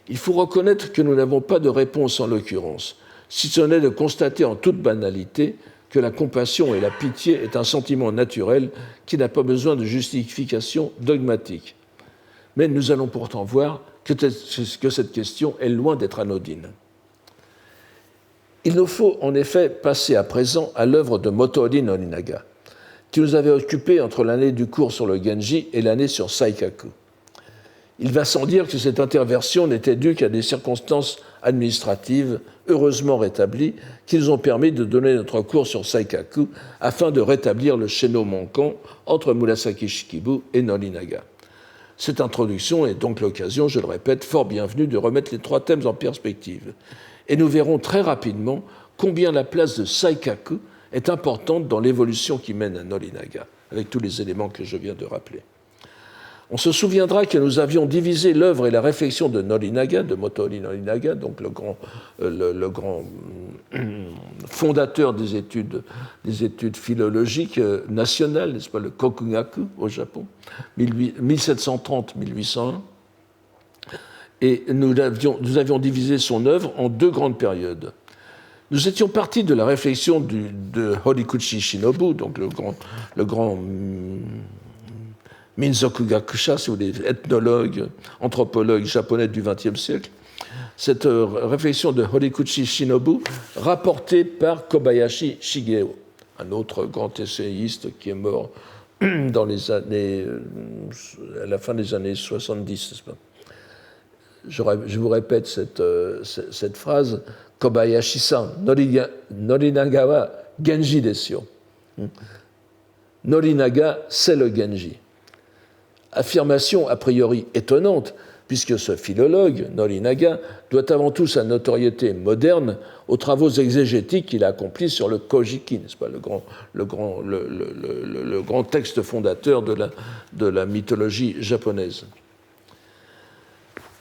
Il faut reconnaître que nous n'avons pas de réponse en l'occurrence, si ce n'est de constater en toute banalité que la compassion et la pitié est un sentiment naturel qui n'a pas besoin de justification dogmatique. Mais nous allons pourtant voir que cette question est loin d'être anodine. Il nous faut en effet passer à présent à l'œuvre de Motoori Norinaga, qui nous avait occupés entre l'année du cours sur le Genji et l'année sur Saikaku. Il va sans dire que cette interversion n'était due qu'à des circonstances administratives heureusement rétablies qui nous ont permis de donner notre cours sur Saikaku afin de rétablir le chaînon manquant entre Murasaki Shikibu et Norinaga. Cette introduction est donc l'occasion, je le répète, fort bienvenue de remettre les trois thèmes en perspective. Et nous verrons très rapidement combien la place de Saikaku est importante dans l'évolution qui mène à Norinaga, avec tous les éléments que je viens de rappeler. On se souviendra que nous avions divisé l'œuvre et la réflexion de Norinaga, de Motoori Norinaga, donc le grand fondateur des études philologiques nationales, n'est-ce pas, le Kokugaku au Japon, 1730-1801. Et nous avions divisé son œuvre en deux grandes périodes. Nous étions partis de la réflexion de Horikuchi Shinobu, donc le grand Minzoku Gakusha, si vous voulez, ethnologue, anthropologue japonais du XXe siècle, cette réflexion de Horikuchi Shinobu, rapportée par Kobayashi Shigeo, un autre grand essayiste qui est mort dans les années, à la fin des années 70, n'est-ce pas ? Je vous répète cette phrase. Kobayashi-san, Norinaga wa Genji desu yo. Norinaga, c'est le Genji. Affirmation a priori étonnante, puisque ce philologue, Norinaga, doit avant tout sa notoriété moderne aux travaux exégétiques qu'il a accomplis sur le Kojiki, n'est-ce pas, le grand texte fondateur de la mythologie japonaise.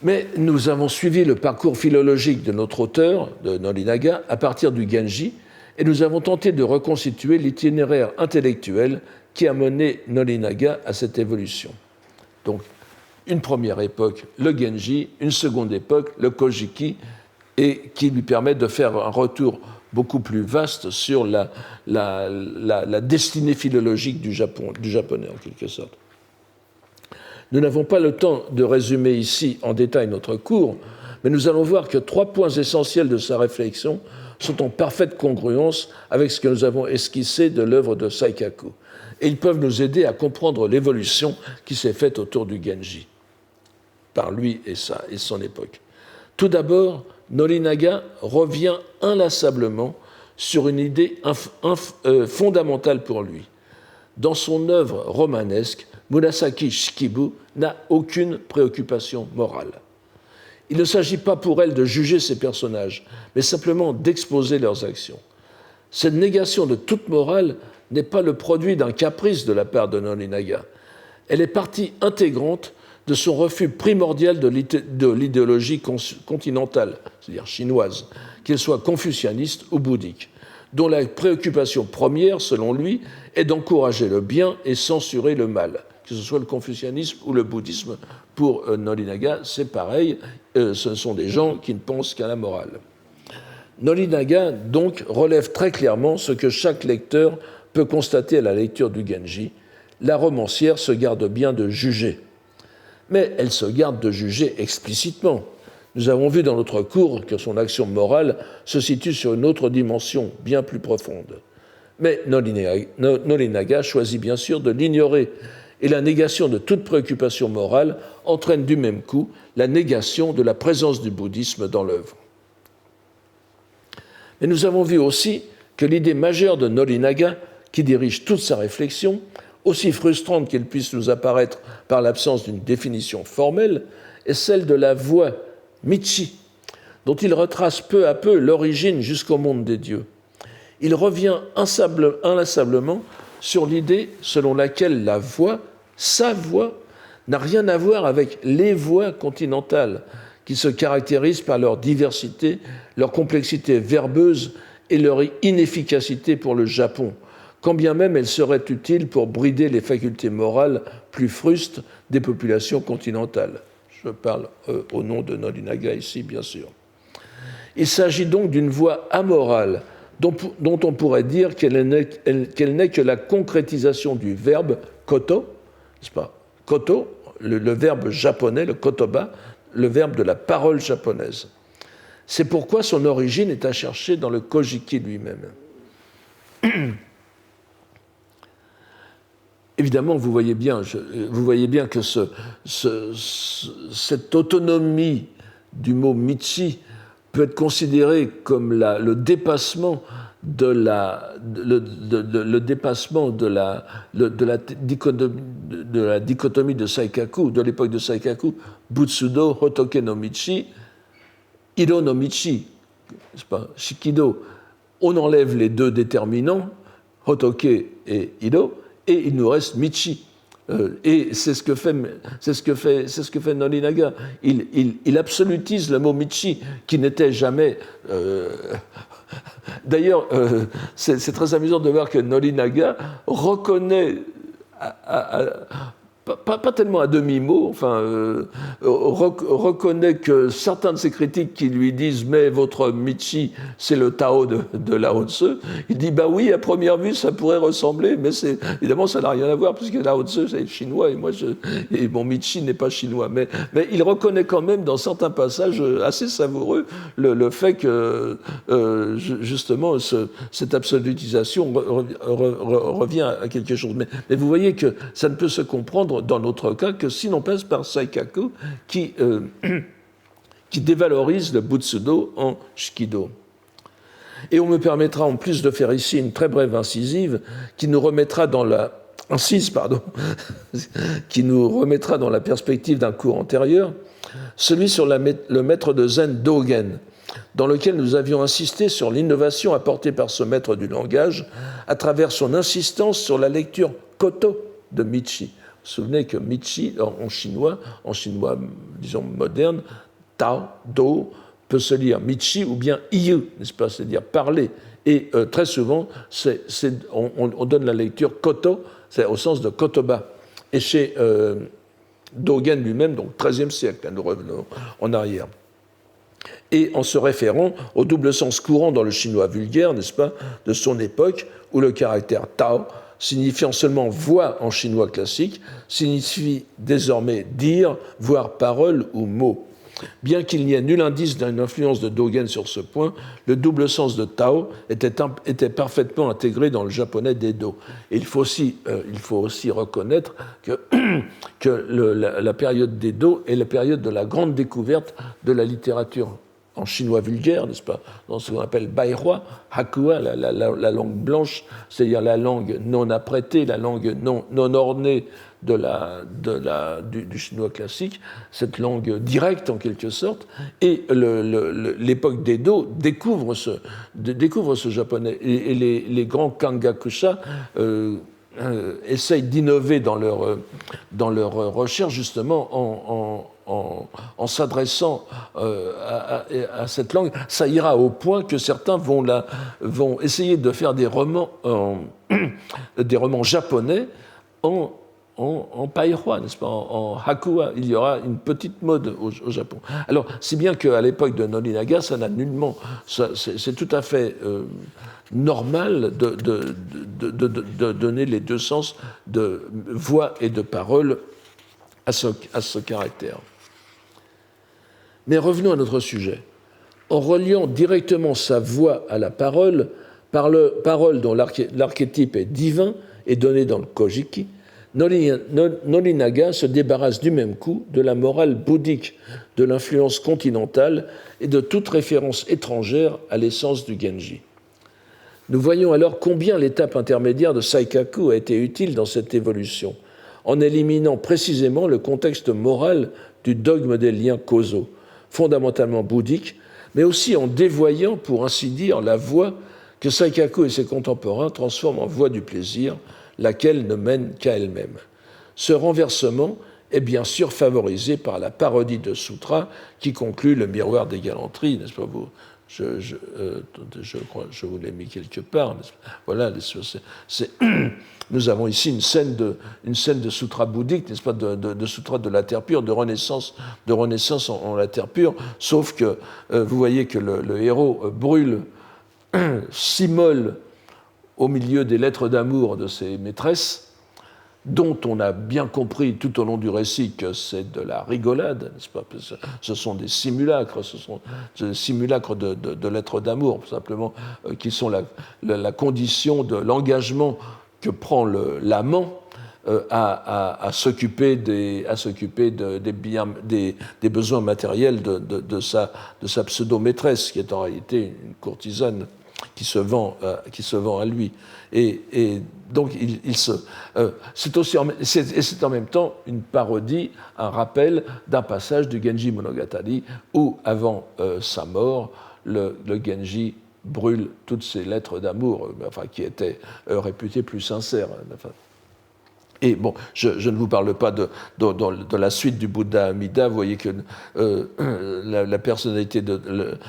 Mais nous avons suivi le parcours philologique de notre auteur, de Norinaga, à partir du Genji, et nous avons tenté de reconstituer l'itinéraire intellectuel qui a mené Norinaga à cette évolution. Donc, une première époque, le Genji, une seconde époque, le Kojiki, et qui lui permet de faire un retour beaucoup plus vaste sur la destinée philologique du japonais, en quelque sorte. Nous n'avons pas le temps de résumer ici en détail notre cours, mais nous allons voir que 3 points essentiels de sa réflexion sont en parfaite congruence avec ce que nous avons esquissé de l'œuvre de Saikaku. Et ils peuvent nous aider à comprendre l'évolution qui s'est faite autour du Genji, par lui et son époque. Tout d'abord, Norinaga revient inlassablement sur une idée fondamentale pour lui. Dans son œuvre romanesque, Murasaki Shikibu n'a aucune préoccupation morale. Il ne s'agit pas pour elle de juger ses personnages, mais simplement d'exposer leurs actions. Cette négation de toute morale n'est pas le produit d'un caprice de la part de Norinaga. Elle est partie intégrante de son refus primordial de l'idéologie continentale, c'est-à-dire chinoise, qu'elle soit confucianiste ou bouddhique, dont la préoccupation première, selon lui, est d'encourager le bien et censurer le mal. Que ce soit le confucianisme ou le bouddhisme, pour Norinaga, c'est pareil, ce sont des gens qui ne pensent qu'à la morale. Norinaga, donc, relève très clairement ce que chaque lecteur peut constater à la lecture du Genji. La romancière se garde bien de juger. Mais elle se garde de juger explicitement. Nous avons vu dans notre cours que son action morale se situe sur une autre dimension bien plus profonde. Mais Norinaga choisit bien sûr de l'ignorer, et la négation de toute préoccupation morale entraîne du même coup la négation de la présence du bouddhisme dans l'œuvre. Mais nous avons vu aussi que l'idée majeure de Norinaga, qui dirige toute sa réflexion, aussi frustrante qu'elle puisse nous apparaître par l'absence d'une définition formelle, est celle de la voie Michi, dont il retrace peu à peu l'origine jusqu'au monde des dieux. Il revient inlassablement sur l'idée selon laquelle la voie, sa voie, n'a rien à voir avec les voies continentales, qui se caractérisent par leur diversité, leur complexité verbeuse et leur inefficacité pour le Japon, quand bien même elles seraient utiles pour brider les facultés morales plus frustes des populations continentales. Je parle au nom de Norinaga ici, bien sûr. Il s'agit donc d'une voie amorale, dont on pourrait dire qu'elle n'est que la concrétisation du verbe koto, n'est-ce pas ? Koto, le verbe japonais, le kotoba, le verbe de la parole japonaise. C'est pourquoi son origine est à chercher dans le Kojiki lui-même. Évidemment, vous voyez bien que cette autonomie du mot Michi peut être considérée comme le dépassement de la dichotomie de Saikaku, de l'époque de Saikaku, Butsudo, Hotoke no Michi, Iro no Michi, n'est-ce pas, Shikido. On enlève les deux déterminants, Hotoke et Iro, et il nous reste Michi. Et c'est ce que fait Norinaga. Il absolutise le mot Michi, qui n'était jamais... D'ailleurs, c'est très amusant de voir que Norinaga reconnaît pas tellement à demi-mot, reconnaît que certains de ses critiques qui lui disent « mais votre Michi, c'est le Tao de Lao Tzu », il dit « bah oui, à première vue, ça pourrait ressembler, mais évidemment, ça n'a rien à voir, puisque Lao Tzu, c'est chinois, et mon Michi n'est pas chinois. » Mais il reconnaît quand même, dans certains passages assez savoureux, le fait que, justement, cette absolutisation revient à quelque chose. Mais vous voyez que ça ne peut se comprendre dans notre cas que si l'on passe par Saikaku qui dévalorise le Butsudo en Shikido. Et on me permettra en plus de faire ici une très brève incisive qui nous remettra dans la qui nous remettra dans la perspective d'un cours antérieur, celui sur le maître de Zen Dogen, dans lequel nous avions insisté sur l'innovation apportée par ce maître du langage à travers son insistance sur la lecture koto de Michi. Vous vous souvenez que Michi, en chinois, disons moderne, Tao, Do, peut se lire Michi ou bien Iyu, n'est-ce pas, c'est-à-dire parler. Et très souvent, on donne la lecture koto, c'est au sens de kotoba. Et chez Dogen lui-même, donc 13e siècle, nous revenons en arrière. Et en se référant au double sens courant dans le chinois vulgaire, n'est-ce pas, de son époque, où le caractère Tao, signifiant seulement voix en chinois classique, signifie désormais dire, voire parole ou mot. Bien qu'il n'y ait nul indice d'une influence de Dogen sur ce point, le double sens de Tao était parfaitement intégré dans le japonais d'Edo. Et il faut aussi reconnaître que la période d'Edo est la période de la grande découverte de la littérature en chinois vulgaire, n'est-ce pas, dans ce qu'on appelle Baihua, Hakua, la langue blanche, c'est-à-dire la langue non apprêtée, la langue non ornée du chinois classique, cette langue directe en quelque sorte, et l'époque d'Edo découvre ce japonais. Et les grands kangakusha essayent d'innover dans leur recherche justement en s'adressant à cette langue. Ça ira au point que certains vont essayer de faire des romans japonais en paihua, n'est-ce pas, en hakua. Il y aura une petite mode au Japon. Alors, si bien qu'à l'époque de Norinaga, ça n'a nullement... C'est tout à fait normal de donner les deux sens de voix et de parole à ce caractère. Mais revenons à notre sujet. En reliant directement sa voix à la parole dont l'archétype est divin et donné dans le Kojiki, Norinaga se débarrasse du même coup de la morale bouddhique, de l'influence continentale et de toute référence étrangère à l'essence du Genji. Nous voyons alors combien l'étape intermédiaire de Saikaku a été utile dans cette évolution, en éliminant précisément le contexte moral du dogme des liens causaux, fondamentalement bouddhique, mais aussi en dévoyant, pour ainsi dire, la voie que Saikaku et ses contemporains transforment en voie du plaisir, laquelle ne mène qu'à elle-même. Ce renversement est bien sûr favorisé par la parodie de Sutra qui conclut le miroir des galanteries, n'est-ce pas vous ? Je crois, je vous l'ai mis quelque part. Voilà, nous avons ici une scène de sutra bouddhique, n'est-ce pas, de sutra de la terre pure, de renaissance en la terre pure. Sauf que vous voyez que le héros brûle, s'immole au milieu des lettres d'amour de ses maîtresses, dont on a bien compris tout au long du récit que c'est de la rigolade, n'est-ce pas ? Ce sont des simulacres, de lettres d'amour, simplement, qui sont la condition de l'engagement que prend l'amant à s'occuper des besoins matériels de sa pseudo-maîtresse, qui est en réalité une courtisane qui se vend à lui. Et donc, c'est en même temps une parodie, un rappel d'un passage du Genji Monogatari où, avant sa mort, le Genji brûle toutes ses lettres d'amour, qui étaient réputées plus sincères. Et bon, je ne vous parle pas de la suite du Bouddha Amida. Vous voyez que la personnalité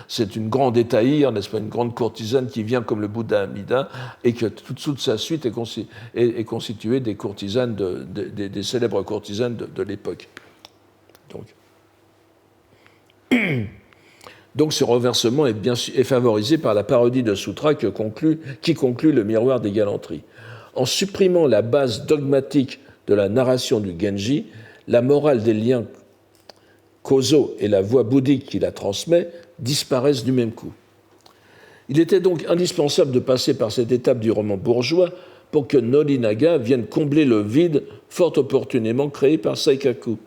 c'est une grande étaïre, n'est-ce pas, une grande courtisane qui vient comme le Bouddha Amida, et que toute sa suite est constituée des courtisanes, des célèbres courtisanes de l'époque. Donc ce renversement est favorisé par la parodie de sutra qui conclut le miroir des galanteries. En supprimant la base dogmatique de la narration du Genji, la morale des liens causaux et la voie bouddhique qui la transmet disparaissent du même coup. Il était donc indispensable de passer par cette étape du roman bourgeois pour que Norinaga vienne combler le vide fort opportunément créé par Saikaku.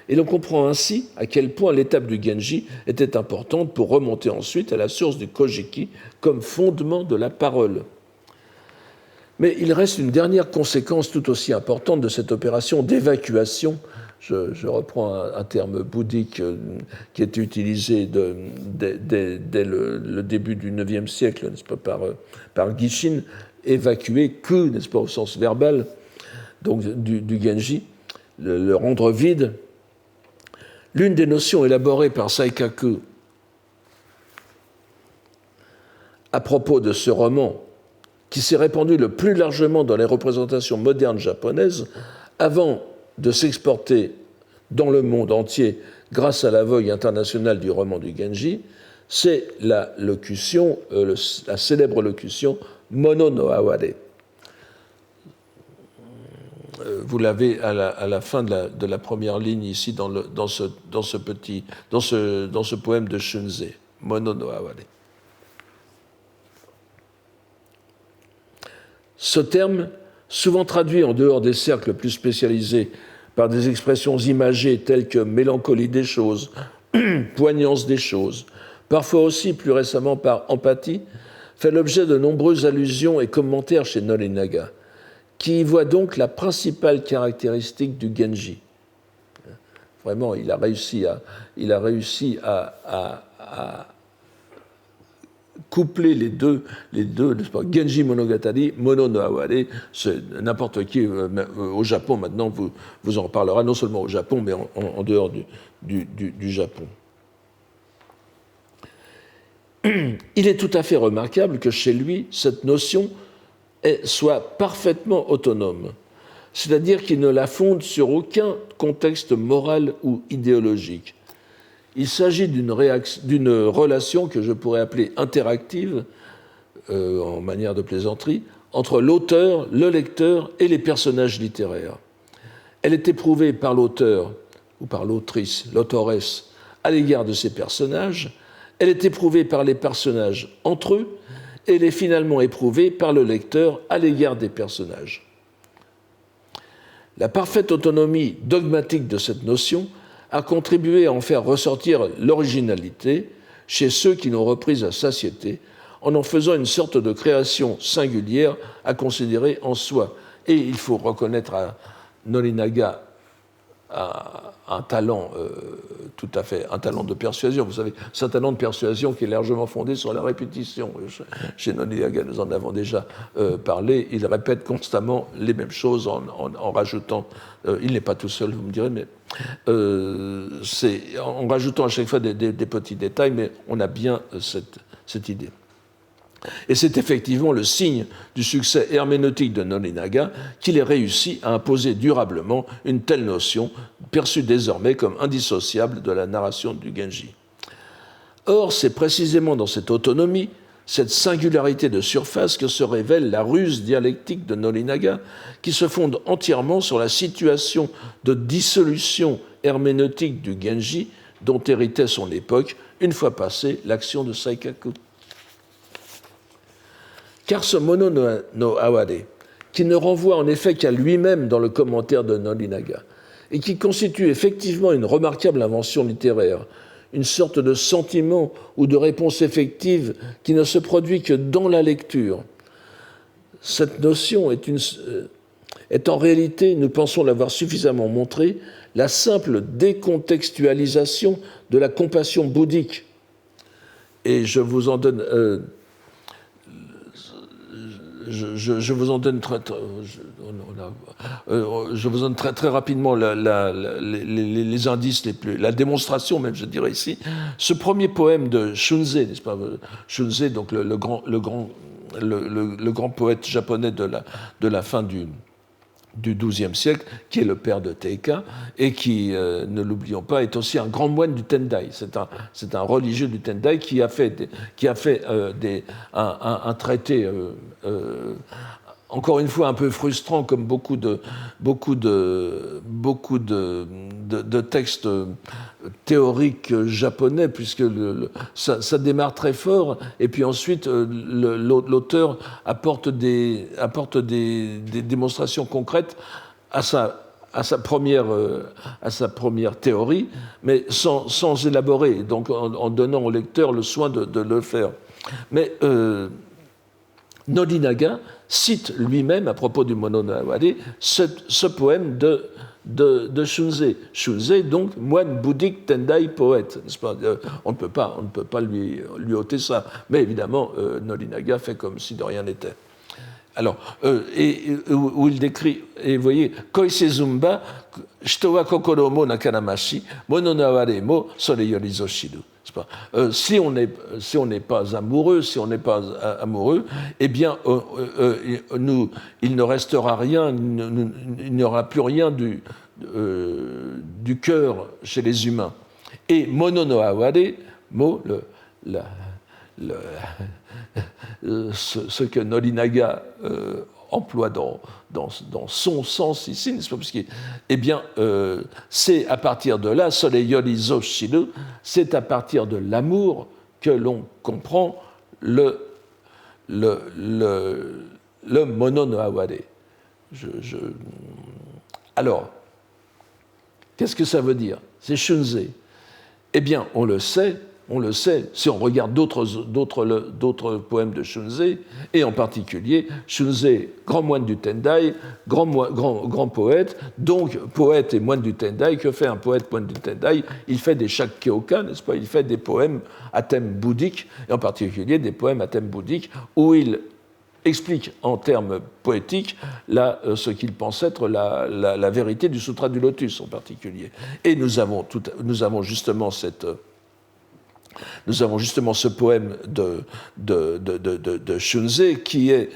Et l'on comprend ainsi à quel point l'étape du Genji était importante pour remonter ensuite à la source du Kojiki comme fondement de la parole. Mais il reste une dernière conséquence tout aussi importante de cette opération d'évacuation. Je reprends un terme bouddhique qui était utilisé dès le début du IXe siècle, n'est-ce pas, par Gishin, évacuer ku, n'est-ce pas, au sens verbal, donc du Genji, le rendre vide. L'une des notions élaborées par Saikaku à propos de ce roman, qui s'est répandu le plus largement dans les représentations modernes japonaises, avant de s'exporter dans le monde entier grâce à la vogue internationale du roman du Genji, c'est la célèbre locution Mono no Aware. Vous l'avez à la fin de la première ligne ici dans ce poème de Shunze, Mono no Aware. Ce terme, souvent traduit en dehors des cercles plus spécialisés par des expressions imagées telles que mélancolie des choses, poignance des choses, parfois aussi plus récemment par empathie, fait l'objet de nombreuses allusions et commentaires chez Norinaga, qui y voit donc la principale caractéristique du Genji. Vraiment, il a réussi à coupler les deux, Genji Monogatari, Mono no Aware, n'importe qui au Japon maintenant vous en reparlera, non seulement au Japon, mais en dehors du Japon. Il est tout à fait remarquable que chez lui, cette notion soit parfaitement autonome, c'est-à-dire qu'il ne la fonde sur aucun contexte moral ou idéologique. Il s'agit d'une relation que je pourrais appeler interactive, en manière de plaisanterie, entre l'auteur, le lecteur et les personnages littéraires. Elle est éprouvée par l'auteur ou par l'autrice, l'autoresse, à l'égard de ses personnages. Elle est éprouvée par les personnages entre eux, et elle est finalement éprouvée par le lecteur à l'égard des personnages. La parfaite autonomie dogmatique de cette notion a contribué à en faire ressortir l'originalité chez ceux qui l'ont reprise à satiété, en faisant une sorte de création singulière à considérer en soi. Et il faut reconnaître à Norinaga un talent tout à fait, un talent de persuasion. Vous savez, c'est un talent de persuasion qui est largement fondé sur la répétition. Chez Norinaga, nous en avons déjà parlé. Il répète constamment les mêmes choses en rajoutant. Il n'est pas tout seul, vous me direz, mais c'est en rajoutant à chaque fois des petits détails, mais on a bien cette idée. Et c'est effectivement le signe du succès herméneutique de Norinaga qu'il ait réussi à imposer durablement une telle notion, perçue désormais comme indissociable de la narration du Genji. Or, c'est précisément dans cette autonomie, cette singularité de surface que se révèle la ruse dialectique de Norinaga, qui se fonde entièrement sur la situation de dissolution herméneutique du Genji dont héritait son époque, une fois passée l'action de Saikaku. Car ce Mono no Aware, qui ne renvoie en effet qu'à lui-même dans le commentaire de Norinaga, et qui constitue effectivement une remarquable invention littéraire, une sorte de sentiment ou de réponse effective qui ne se produit que dans la lecture. Cette notion est en réalité, nous pensons l'avoir suffisamment montré, la simple décontextualisation de la compassion bouddhique. Et je vous en donne je vous en donne je vous donne très rapidement les indices la démonstration même, je dirais ici. Ce premier poème de Shunze, n'est-ce pas, Shunze, donc le grand poète japonais de la fin du XIIe siècle, qui est le père de Teika, et qui, ne l'oublions pas, est aussi un grand moine du Tendai. C'est un religieux du Tendai qui a fait un traité, encore une fois, un peu frustrant, comme beaucoup de textes théoriques japonais, puisque ça démarre très fort, et puis ensuite l'auteur apporte des démonstrations concrètes à sa première théorie, mais sans élaborer, donc en donnant au lecteur le soin de le faire. Mais Norinaga cite lui-même, à propos du Mono no Awade, ce poème de Shunze. Shunze, donc, moine bouddhique Tendai poète, n'est-ce pas ? On ne peut pas lui ôter ça. Mais évidemment, Norinaga fait comme si de rien n'était. Alors, où il décrit, et vous voyez, Koise Zumba, Shito wa kokoro mo nakanamashi, Mono no Awade mo sore yori zo shiru. Si on n'est pas amoureux, eh bien, il ne restera rien, il n'y aura plus rien du cœur chez les humains. Et Mono no Awade, ce que Norinaga emploie dans son sens ici, n'est-ce pas, parce que, eh bien, c'est à partir de là, Sore yori zo shiru, c'est à partir de l'amour que l'on comprend le Mono no Awade. Alors, qu'est-ce que ça veut dire ? C'est Shunze. Eh bien, on le sait, si on regarde d'autres poèmes de Shunze, et en particulier Shunze, grand moine du Tendai, grand poète, donc poète et moine du Tendai. Que fait un poète moine du Tendai ? Il fait des shakkyoka, n'est-ce pas ? Il fait des poèmes à thème bouddhique, et en particulier des poèmes à thème bouddhique, où il explique en termes poétiques ce qu'il pense être la vérité du Sutra du Lotus en particulier. Et nous avons justement ce poème de Shunze qui est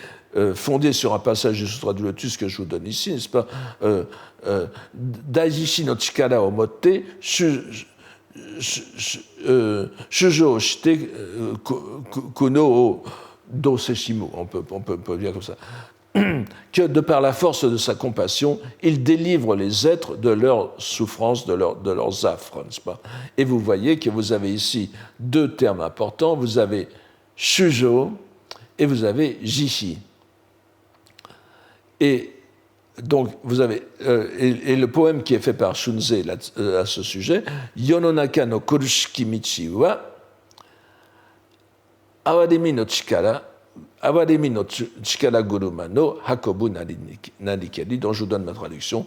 fondé sur un passage du Sutra du Lotus que je vous donne ici, n'est-ce pas ? Daijishi no chikara o motte shujo shite kuno o doseshimo, on peut dire comme ça, que de par la force de sa compassion, il délivre les êtres de leurs souffrances, de leurs affres, n'est-ce pas ? Et vous voyez que vous avez ici deux termes importants, vous avez shujo et vous avez jishi. Et donc, vous avez, et le poème qui est fait par Shunze à ce sujet, Yononaka no kurushiki michi wa awademi no chikara guruma no hakobu narikeri, dont je vous donne ma traduction,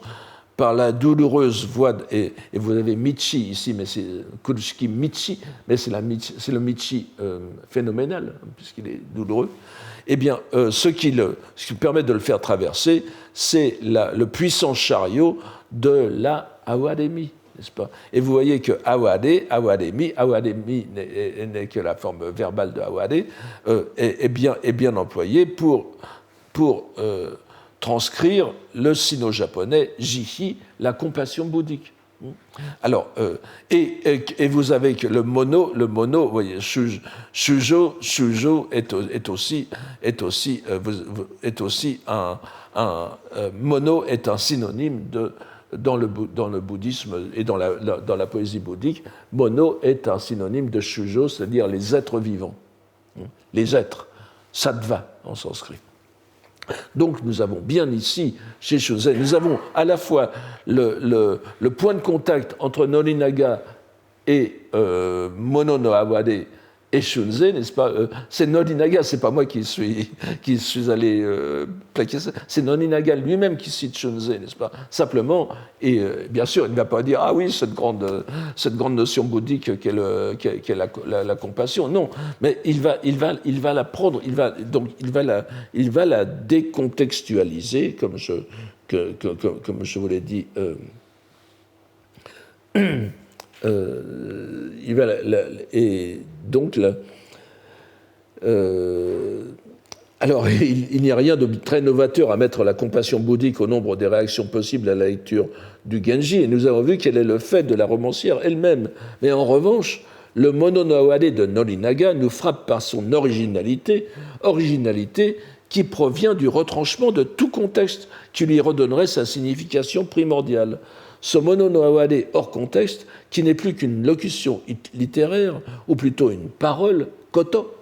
par la douloureuse voie, et vous avez Michi ici, mais c'est Kurushiki Michi, mais c'est le Michi phénoménal, puisqu'il est douloureux. Eh bien, ce qui permet de le faire traverser, c'est le puissant chariot de la Awademi, n'est-ce pas ? Et vous voyez que Awade, Awademi n'est que la forme verbale de Awade, est bien employé pour transcrire le sino-japonais jishi, la compassion bouddhique. Alors, et vous avez que le mono, vous voyez, shujo est aussi mono est un synonyme dans le bouddhisme et dans la poésie bouddhique. Mono est un synonyme de shujo, c'est-à-dire les êtres vivants, les êtres, sattva en sanskrit. Donc nous avons bien ici, chez Shunze, nous avons à la fois le point de contact entre Norinaga et Mono no Awade et Shunzei, n'est-ce pas, c'est Norinaga, c'est pas moi qui suis allé plaquer ça, c'est Norinaga lui-même qui cite Shunzei, n'est-ce pas, simplement, et bien sûr, il ne va pas dire, ah oui, cette grande notion bouddhique qu'est la compassion, non, mais il va la prendre, il va la décontextualiser, comme je vous l'ai dit, et donc alors il n'y a rien de très novateur à mettre la compassion bouddhique au nombre des réactions possibles à la lecture du Genji, et nous avons vu quel est le fait de la romancière elle-même. Mais en revanche, le Mono no Aware de Norinaga nous frappe par son originalité qui provient du retranchement de tout contexte qui lui redonnerait sa signification primordiale. Ce Mono no Aware hors contexte, qui n'est plus qu'une locution littéraire, ou plutôt une parole, koto,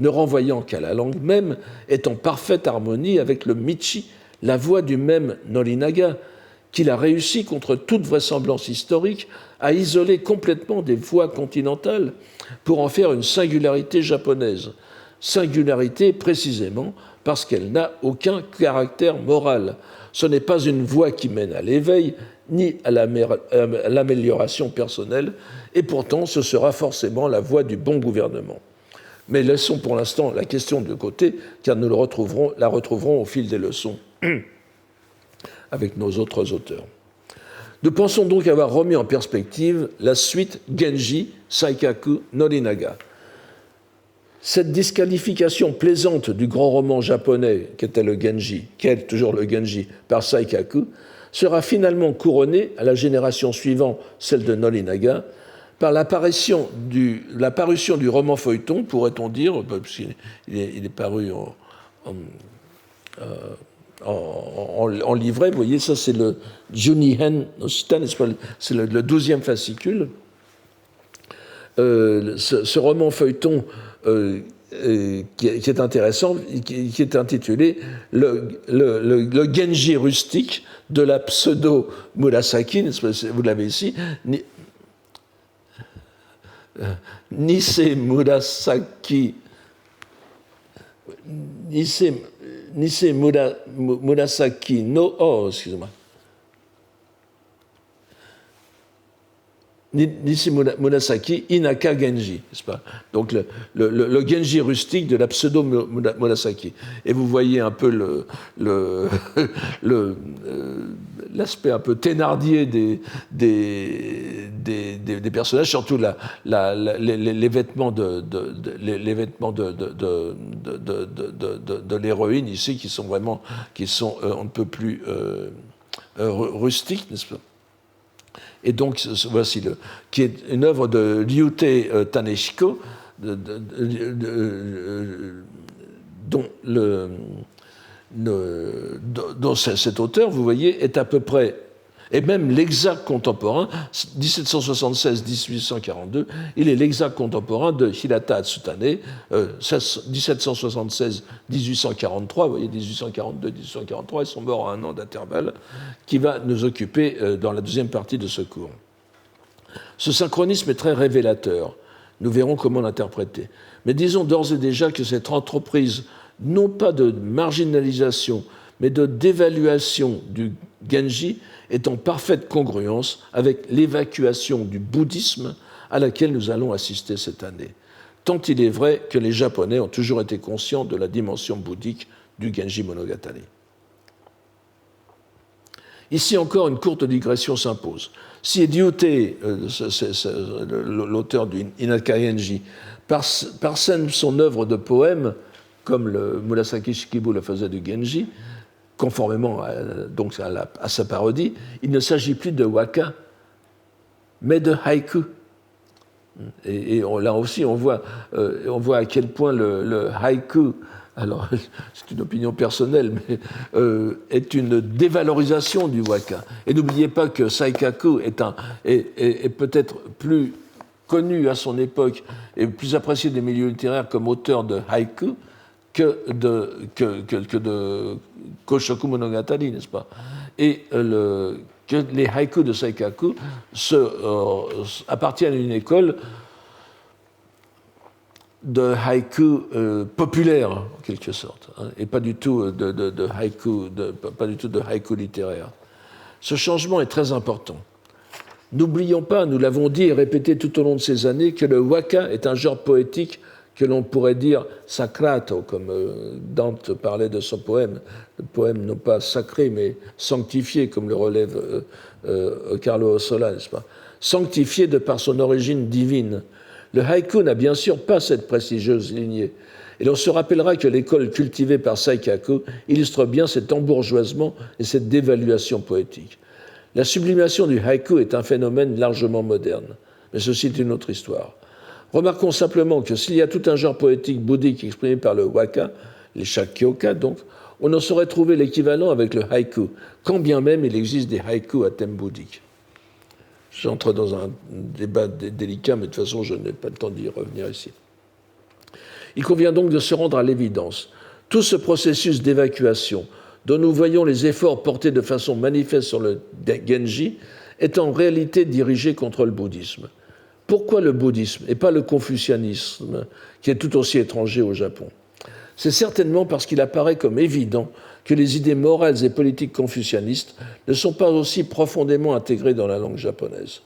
ne renvoyant qu'à la langue même, est en parfaite harmonie avec le Michi, la voix du même Norinaga, qu'il a réussi, contre toute vraisemblance historique, à isoler complètement des voix continentales pour en faire une singularité japonaise. Singularité précisément parce qu'elle n'a aucun caractère moral. Ce n'est pas une voie qui mène à l'éveil, ni à l'amélioration personnelle, et pourtant ce sera forcément la voie du bon gouvernement. Mais laissons pour l'instant la question de côté, car nous la retrouverons au fil des leçons avec nos autres auteurs. Nous pensons donc avoir remis en perspective la suite Genji, Saikaku, Norinaga. Cette disqualification plaisante du grand roman japonais qu'était le Genji, qu'est toujours le Genji, par Saikaku, sera finalement couronnée à la génération suivante, celle de Norinaga, par la parution du roman feuilleton, pourrait-on dire, puisqu'il est paru en livret. Vous voyez, ça c'est le Junihen no Shita, c'est le 12e fascicule. Ce roman feuilleton qui est intéressant, qui est intitulé le Genji rustique de la pseudo-Murasaki, vous l'avez ici, Nisei Murasaki, Nisei Murasaki no, excusez-moi, Nisei Murasaki Inaka Genji, n'est-ce pas? Donc le Genji rustique de la pseudo-Murasaki. Et vous voyez un peu l'aspect un peu thénardier des personnages, surtout les vêtements de l'héroïne ici, qui sont on ne peut plus rustiques, n'est-ce pas? Et donc, voici qui est une œuvre de Ryutei Taneshiko, dont cet auteur, vous voyez, est à peu près, et même l'exact contemporain, 1776-1842, il est l'exact contemporain de Hirata Atsutane, 1776-1843, vous voyez, 1842-1843, ils sont morts à un an d'intervalle, qui va nous occuper dans la deuxième partie de ce cours. Ce synchronisme est très révélateur. Nous verrons comment l'interpréter. Mais disons d'ores et déjà que cette entreprise, non pas de marginalisation, mais de dévaluation du Genji, est en parfaite congruence avec l'évacuation du bouddhisme à laquelle nous allons assister cette année. Tant il est vrai que les Japonais ont toujours été conscients de la dimension bouddhique du Genji Monogatari. Ici encore, une courte digression s'impose. Si Ryutei, l'auteur du Inaka Genji, parsème son œuvre de poèmes, comme le Murasaki Shikibu le faisait du Genji, conformément à sa parodie, il ne s'agit plus de waka, mais de haïku. Et là aussi, on voit à quel point le haïku, alors c'est une opinion personnelle, mais est une dévalorisation du waka. Et n'oubliez pas que Saikaku est peut-être plus connu à son époque et plus apprécié des milieux littéraires comme auteur de haïku que de Koshoku Monogatari, n'est-ce pas? Et que les haïkus de Saikaku appartiennent à une école de haïku populaire, en quelque sorte, hein, et pas du tout de haïku littéraire. Ce changement est très important. N'oublions pas, nous l'avons dit et répété tout au long de ces années, que le waka est un genre poétique que l'on pourrait dire sacrato, comme Dante parlait de son poème. Le poème non pas sacré, mais sanctifié, comme le relève Carlo Ossola, n'est-ce pas? Sanctifié de par son origine divine. Le haïku n'a bien sûr pas cette prestigieuse lignée. Et l'on se rappellera que l'école cultivée par Saikaku illustre bien cet embourgeoisement et cette dévaluation poétique. La sublimation du haïku est un phénomène largement moderne, mais ceci est une autre histoire. Remarquons simplement que s'il y a tout un genre poétique bouddhique exprimé par le waka, les shakyoka donc, on en saurait trouver l'équivalent avec le haïku, quand bien même il existe des haïkus à thème bouddhique. J'entre dans un débat délicat, mais de toute façon, je n'ai pas le temps d'y revenir ici. Il convient donc de se rendre à l'évidence. Tout ce processus d'évacuation, dont nous voyons les efforts portés de façon manifeste sur le Genji, est en réalité dirigé contre le bouddhisme. Pourquoi le bouddhisme et pas le confucianisme, qui est tout aussi étranger au Japon? C'est certainement parce qu'il apparaît comme évident que les idées morales et politiques confucianistes ne sont pas aussi profondément intégrées dans la langue japonaise.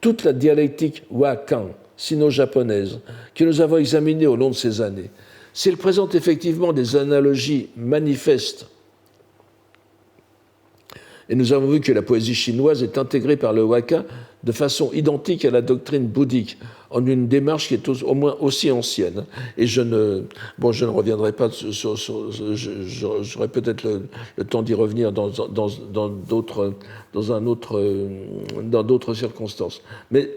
Toute la dialectique wakan, sino-japonaise, que nous avons examinée au long de ces années, si elle présente effectivement des analogies manifestes, et nous avons vu que la poésie chinoise est intégrée par le waka de façon identique à la doctrine bouddhique, en une démarche qui est au moins aussi ancienne. Et je ne reviendrai pas sur j'aurai peut-être le temps d'y revenir dans d'autres circonstances. Mais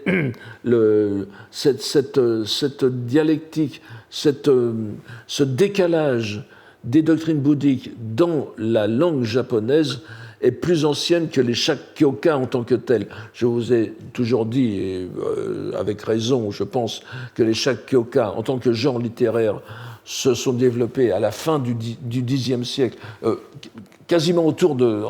cette dialectique, ce décalage des doctrines bouddhiques dans la langue japonaise est plus ancienne que les shakyoka en tant que tels. Je vous ai toujours dit, et avec raison, je pense, que les shakyoka, en tant que genre littéraire, se sont développés à la fin du Xe siècle, quasiment autour de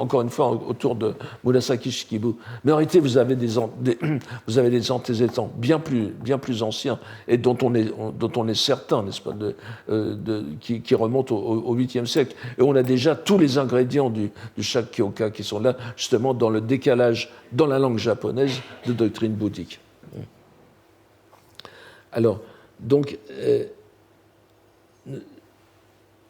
Murasaki Shikibu. Mais en réalité, vous avez des antécédents bien plus anciens et dont on est certain, n'est-ce pas, qui remontent au 8e siècle. Et on a déjà tous les ingrédients du shakyoka qui sont là, justement, dans le décalage dans la langue japonaise de doctrine bouddhique. Alors, donc,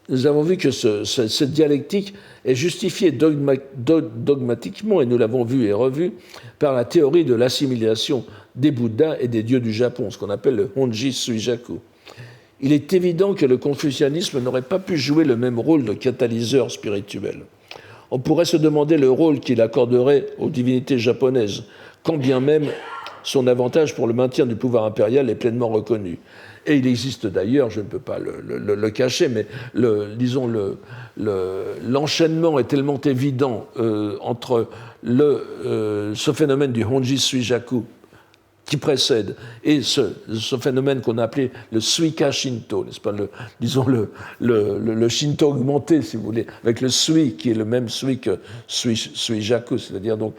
nous avons vu que cette dialectique est justifiée dogmatiquement, et nous l'avons vu et revu, par la théorie de l'assimilation des Bouddhas et des dieux du Japon, ce qu'on appelle le Honji Suijaku. Il est évident que le confucianisme n'aurait pas pu jouer le même rôle de catalyseur spirituel. On pourrait se demander le rôle qu'il accorderait aux divinités japonaises, quand bien même son avantage pour le maintien du pouvoir impérial est pleinement reconnu. Et il existe d'ailleurs, je ne peux pas le cacher, mais l'enchaînement est tellement évident entre ce phénomène du Honji Suijaku qui précède et ce phénomène qu'on a appelé le Suika Shinto, n'est-ce pas, le Shinto augmenté, si vous voulez, avec le Sui qui est le même Sui que Suijaku, c'est-à-dire donc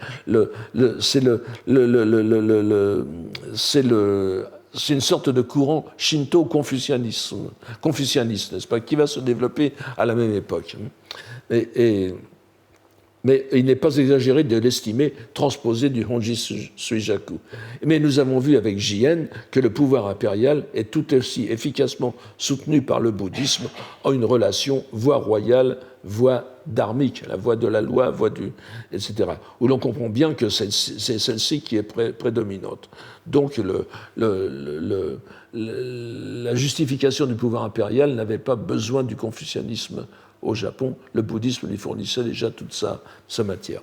c'est une sorte de courant shinto-confucianiste, n'est-ce pas, qui va se développer à la même époque. Mais il n'est pas exagéré de l'estimer transposé du Honji Suijaku. Mais nous avons vu avec Jien que le pouvoir impérial est tout aussi efficacement soutenu par le bouddhisme en une relation voie royale, voie dharmique, la voie de la loi, etc. Où l'on comprend bien que c'est celle-ci qui est prédominante. Donc la justification du pouvoir impérial n'avait pas besoin du confucianisme au Japon. Le bouddhisme lui fournissait déjà toute sa matière.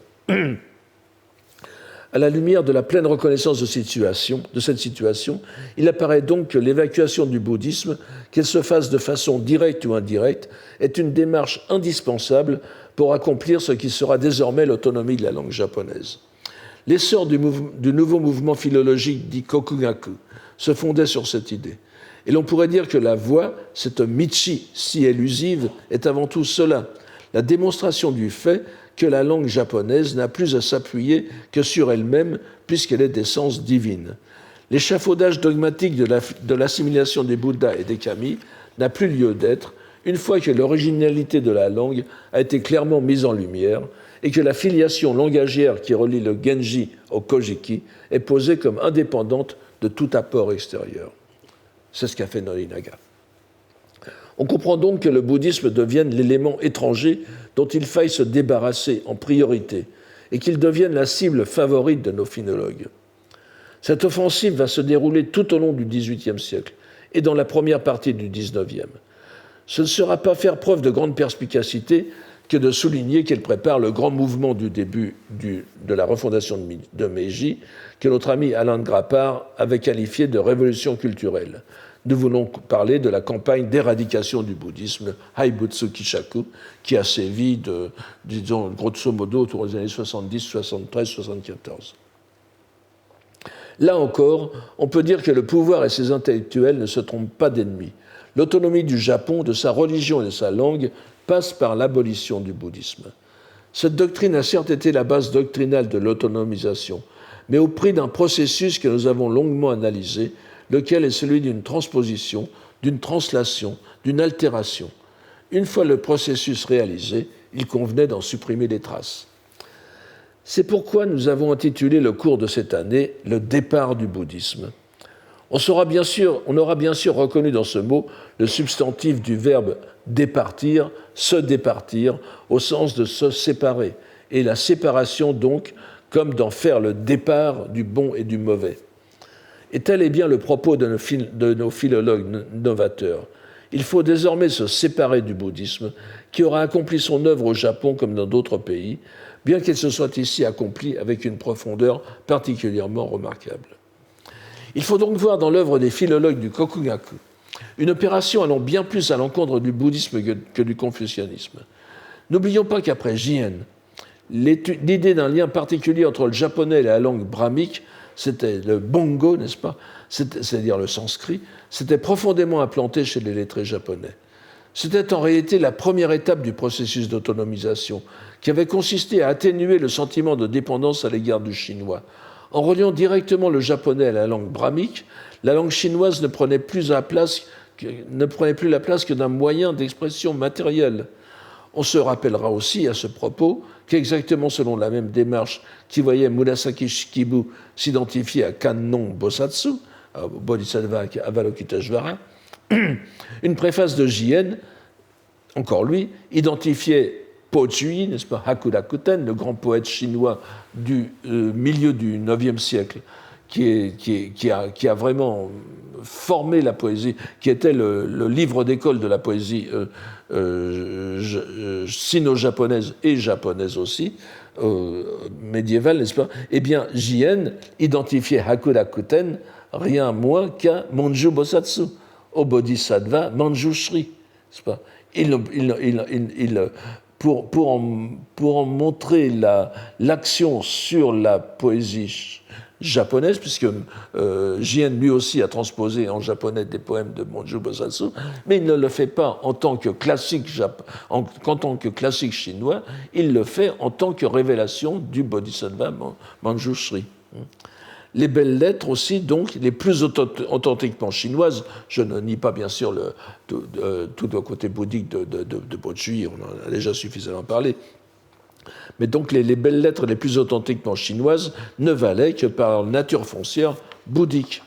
À la lumière de la pleine reconnaissance de cette situation, il apparaît donc que l'évacuation du bouddhisme, qu'elle se fasse de façon directe ou indirecte, est une démarche indispensable pour accomplir ce qui sera désormais l'autonomie de la langue japonaise. L'essor du nouveau mouvement philologique dit Kokugaku se fondait sur cette idée. Et l'on pourrait dire que la voix, cette michi si élusive, est avant tout cela, la démonstration du fait que la langue japonaise n'a plus à s'appuyer que sur elle-même puisqu'elle est d'essence divine. L'échafaudage dogmatique de l'assimilation des Bouddhas et des Kami n'a plus lieu d'être une fois que l'originalité de la langue a été clairement mise en lumière et que la filiation langagière qui relie le Genji au Kojiki est posée comme indépendante de tout apport extérieur. C'est ce qu'a fait Norinaga. On comprend donc que le bouddhisme devienne l'élément étranger dont il faille se débarrasser en priorité et qu'il devienne la cible favorite de nos philologues. Cette offensive va se dérouler tout au long du XVIIIe siècle et dans la première partie du XIXe. Ce ne sera pas faire preuve de grande perspicacité que de souligner qu'elle prépare le grand mouvement du début de la refondation de Meiji, que notre ami Alain de Grappart avait qualifié de révolution culturelle. Nous voulons parler de la campagne d'éradication du bouddhisme, Haibutsu Kishaku, qui a sévi, disons, grosso modo, autour des années 70, 73, 74. Là encore, on peut dire que le pouvoir et ses intellectuels ne se trompent pas d'ennemis. L'autonomie du Japon, de sa religion et de sa langue, passe par l'abolition du bouddhisme. Cette doctrine a certes été la base doctrinale de l'autonomisation, mais au prix d'un processus que nous avons longuement analysé, lequel est celui d'une transposition, d'une translation, d'une altération. Une fois le processus réalisé, il convenait d'en supprimer les traces. C'est pourquoi nous avons intitulé le cours de cette année « Le départ du bouddhisme ». On aura bien sûr reconnu dans ce mot le substantif du verbe « départir », « se départir », au sens de se séparer, et la séparation donc comme d'en faire le départ du bon et du mauvais. Et tel est bien le propos de nos philologues novateurs. Il faut désormais se séparer du bouddhisme, qui aura accompli son œuvre au Japon comme dans d'autres pays, bien qu'elle se soit ici accomplie avec une profondeur particulièrement remarquable. Il faut donc voir dans l'œuvre des philologues du Kokugaku une opération allant bien plus à l'encontre du bouddhisme que du confucianisme. N'oublions pas qu'après Jien, l'idée d'un lien particulier entre le japonais et la langue brahmique, c'était le bongo, n'est-ce pas, c'est-à-dire le sanskrit, s'était profondément implanté chez les lettrés japonais. C'était en réalité la première étape du processus d'autonomisation, qui avait consisté à atténuer le sentiment de dépendance à l'égard du chinois. En reliant directement le japonais à la langue brahmique, la langue chinoise ne prenait plus la place que d'un moyen d'expression matérielle. On se rappellera aussi à ce propos qu'exactement selon la même démarche qui voyait Murasaki Shikibu s'identifier à Kannon Bosatsu, à Bodhisattva Avalokiteshvara, une préface de Jien, encore lui, identifiait Po Chui, n'est-ce pas, Hakurakuten, le grand poète chinois du milieu du IXe siècle, qui a vraiment formé la poésie, qui était le livre d'école de la poésie sino-japonaise et japonaise aussi, médiévale, n'est-ce pas? Eh bien, Jien identifiait Hakurakuten rien moins qu'à Monju Bosatsu, au Bodhisattva Manjushri, n'est-ce pas? Pour en montrer l'action sur la poésie japonaise, puisque Jien lui aussi a transposé en japonais des poèmes de Monju Bosatsu, mais il ne le fait pas en tant que classique chinois, il le fait en tant que révélation du Bodhisattva Manjushri. Les belles lettres aussi, donc, les plus authentiquement chinoises, je ne nie pas bien sûr tout le côté bouddhique de Po Chui, on en a déjà suffisamment parlé, mais donc les belles lettres les plus authentiquement chinoises ne valaient que par nature foncière bouddhique.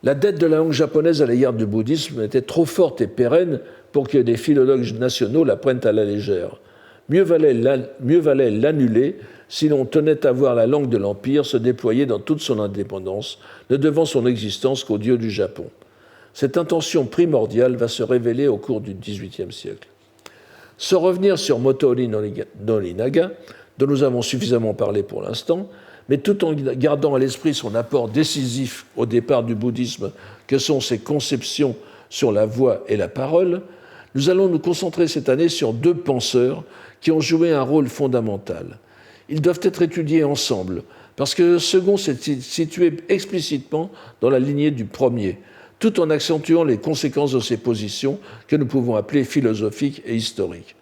La dette de la langue japonaise à l'égard du bouddhisme était trop forte et pérenne pour que des philologues nationaux la prennent à la légère. Mieux valait l'annuler si l'on tenait à voir la langue de l'Empire se déployer dans toute son indépendance, ne devant son existence qu'aux dieux du Japon. Cette intention primordiale va se révéler au cours du XVIIIe siècle. Sans revenir sur Motoori Norinaga, dont nous avons suffisamment parlé pour l'instant, mais tout en gardant à l'esprit son apport décisif au départ du bouddhisme, que sont ses conceptions sur la voix et la parole, nous allons nous concentrer cette année sur deux penseurs qui ont joué un rôle fondamental. Ils doivent être étudiés ensemble, parce que le second s'est situé explicitement dans la lignée du premier, tout en accentuant les conséquences de ces positions que nous pouvons appeler philosophiques et historiques.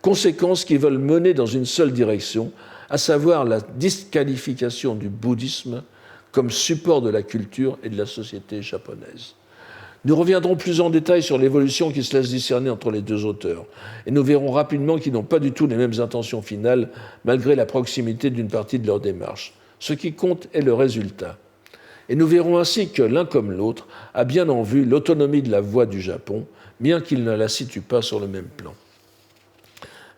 Conséquences qui veulent mener dans une seule direction, à savoir la disqualification du bouddhisme comme support de la culture et de la société japonaise. Nous reviendrons plus en détail sur l'évolution qui se laisse discerner entre les deux auteurs, et nous verrons rapidement qu'ils n'ont pas du tout les mêmes intentions finales, malgré la proximité d'une partie de leur démarche. Ce qui compte est le résultat. Et nous verrons ainsi que l'un comme l'autre a bien en vue l'autonomie de la voix du Japon, bien qu'il ne la situe pas sur le même plan.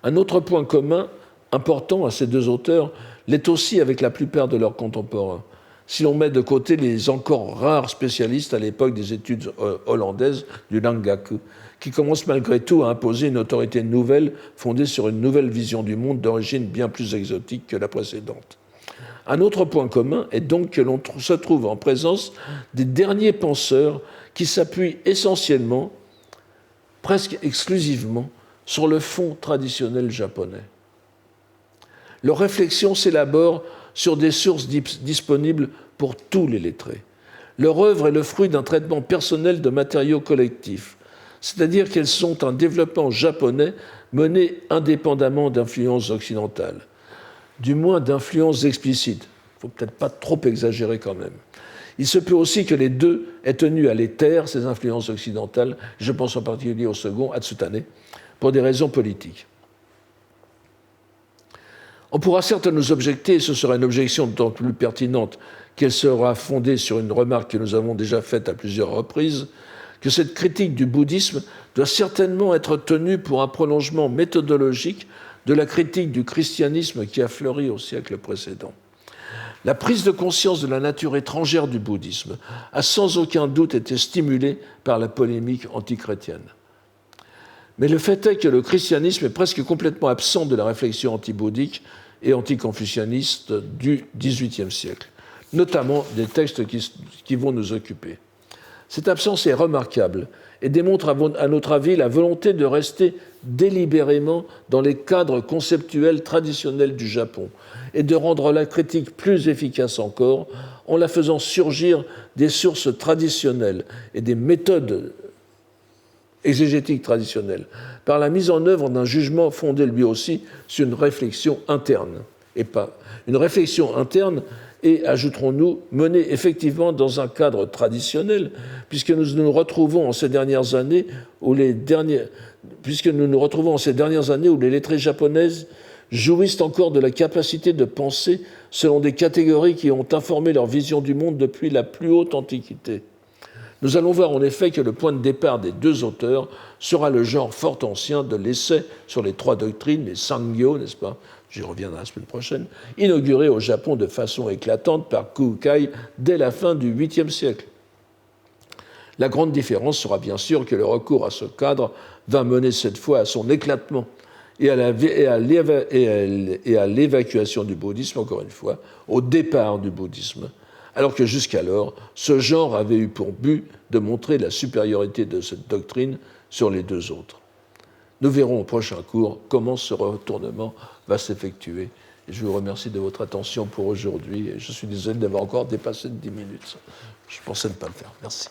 Un autre point commun important à ces deux auteurs l'est aussi avec la plupart de leurs contemporains, si l'on met de côté les encore rares spécialistes à l'époque des études hollandaises du Nangaku, qui commencent malgré tout à imposer une autorité nouvelle fondée sur une nouvelle vision du monde d'origine bien plus exotique que la précédente. Un autre point commun est donc que l'on se trouve en présence des derniers penseurs qui s'appuient essentiellement, presque exclusivement, sur le fond traditionnel japonais. Leurs réflexions s'élaborent sur des sources disponibles pour tous les lettrés. Leur œuvre est le fruit d'un traitement personnel de matériaux collectifs, c'est-à-dire qu'elles sont un développement japonais mené indépendamment d'influences occidentales, du moins d'influences explicites. Il ne faut peut-être pas trop exagérer quand même. Il se peut aussi que les deux aient tenu à les taire, ces influences occidentales, je pense en particulier au second, Hatsutane, pour des raisons politiques. On pourra certes nous objecter, et ce sera une objection d'autant plus pertinente qu'elle sera fondée sur une remarque que nous avons déjà faite à plusieurs reprises, que cette critique du bouddhisme doit certainement être tenue pour un prolongement méthodologique de la critique du christianisme qui a fleuri au siècle précédent. La prise de conscience de la nature étrangère du bouddhisme a sans aucun doute été stimulée par la polémique antichrétienne. Mais le fait est que le christianisme est presque complètement absent de la réflexion anti-bouddhique et anticonfucianiste du XVIIIe siècle, notamment des textes qui vont nous occuper. Cette absence est remarquable et démontre à notre avis la volonté de rester délibérément dans les cadres conceptuels traditionnels du Japon et de rendre la critique plus efficace encore en la faisant surgir des sources traditionnelles et des méthodes exégétique traditionnelle, par la mise en œuvre d'un jugement fondé lui aussi sur une réflexion interne, et pas une réflexion interne et, ajouterons-nous, menée effectivement dans un cadre traditionnel, puisque nous nous retrouvons en ces dernières années où les lettrées japonaises jouissent encore de la capacité de penser selon des catégories qui ont informé leur vision du monde depuis la plus haute antiquité. Nous allons voir en effet que le point de départ des deux auteurs sera le genre fort ancien de l'essai sur les trois doctrines, les Sangyo, n'est-ce pas, j'y reviendrai la semaine prochaine, inauguré au Japon de façon éclatante par Kukai dès la fin du 8e siècle. La grande différence sera bien sûr que le recours à ce cadre va mener cette fois à son éclatement et à l'évacuation du bouddhisme, encore une fois, au départ du bouddhisme, alors que jusqu'alors, ce genre avait eu pour but de montrer la supériorité de cette doctrine sur les deux autres. Nous verrons au prochain cours comment ce retournement va s'effectuer. Et je vous remercie de votre attention pour aujourd'hui. Et je suis désolé d'avoir encore dépassé de 10 minutes. Je pensais ne pas le faire. Merci.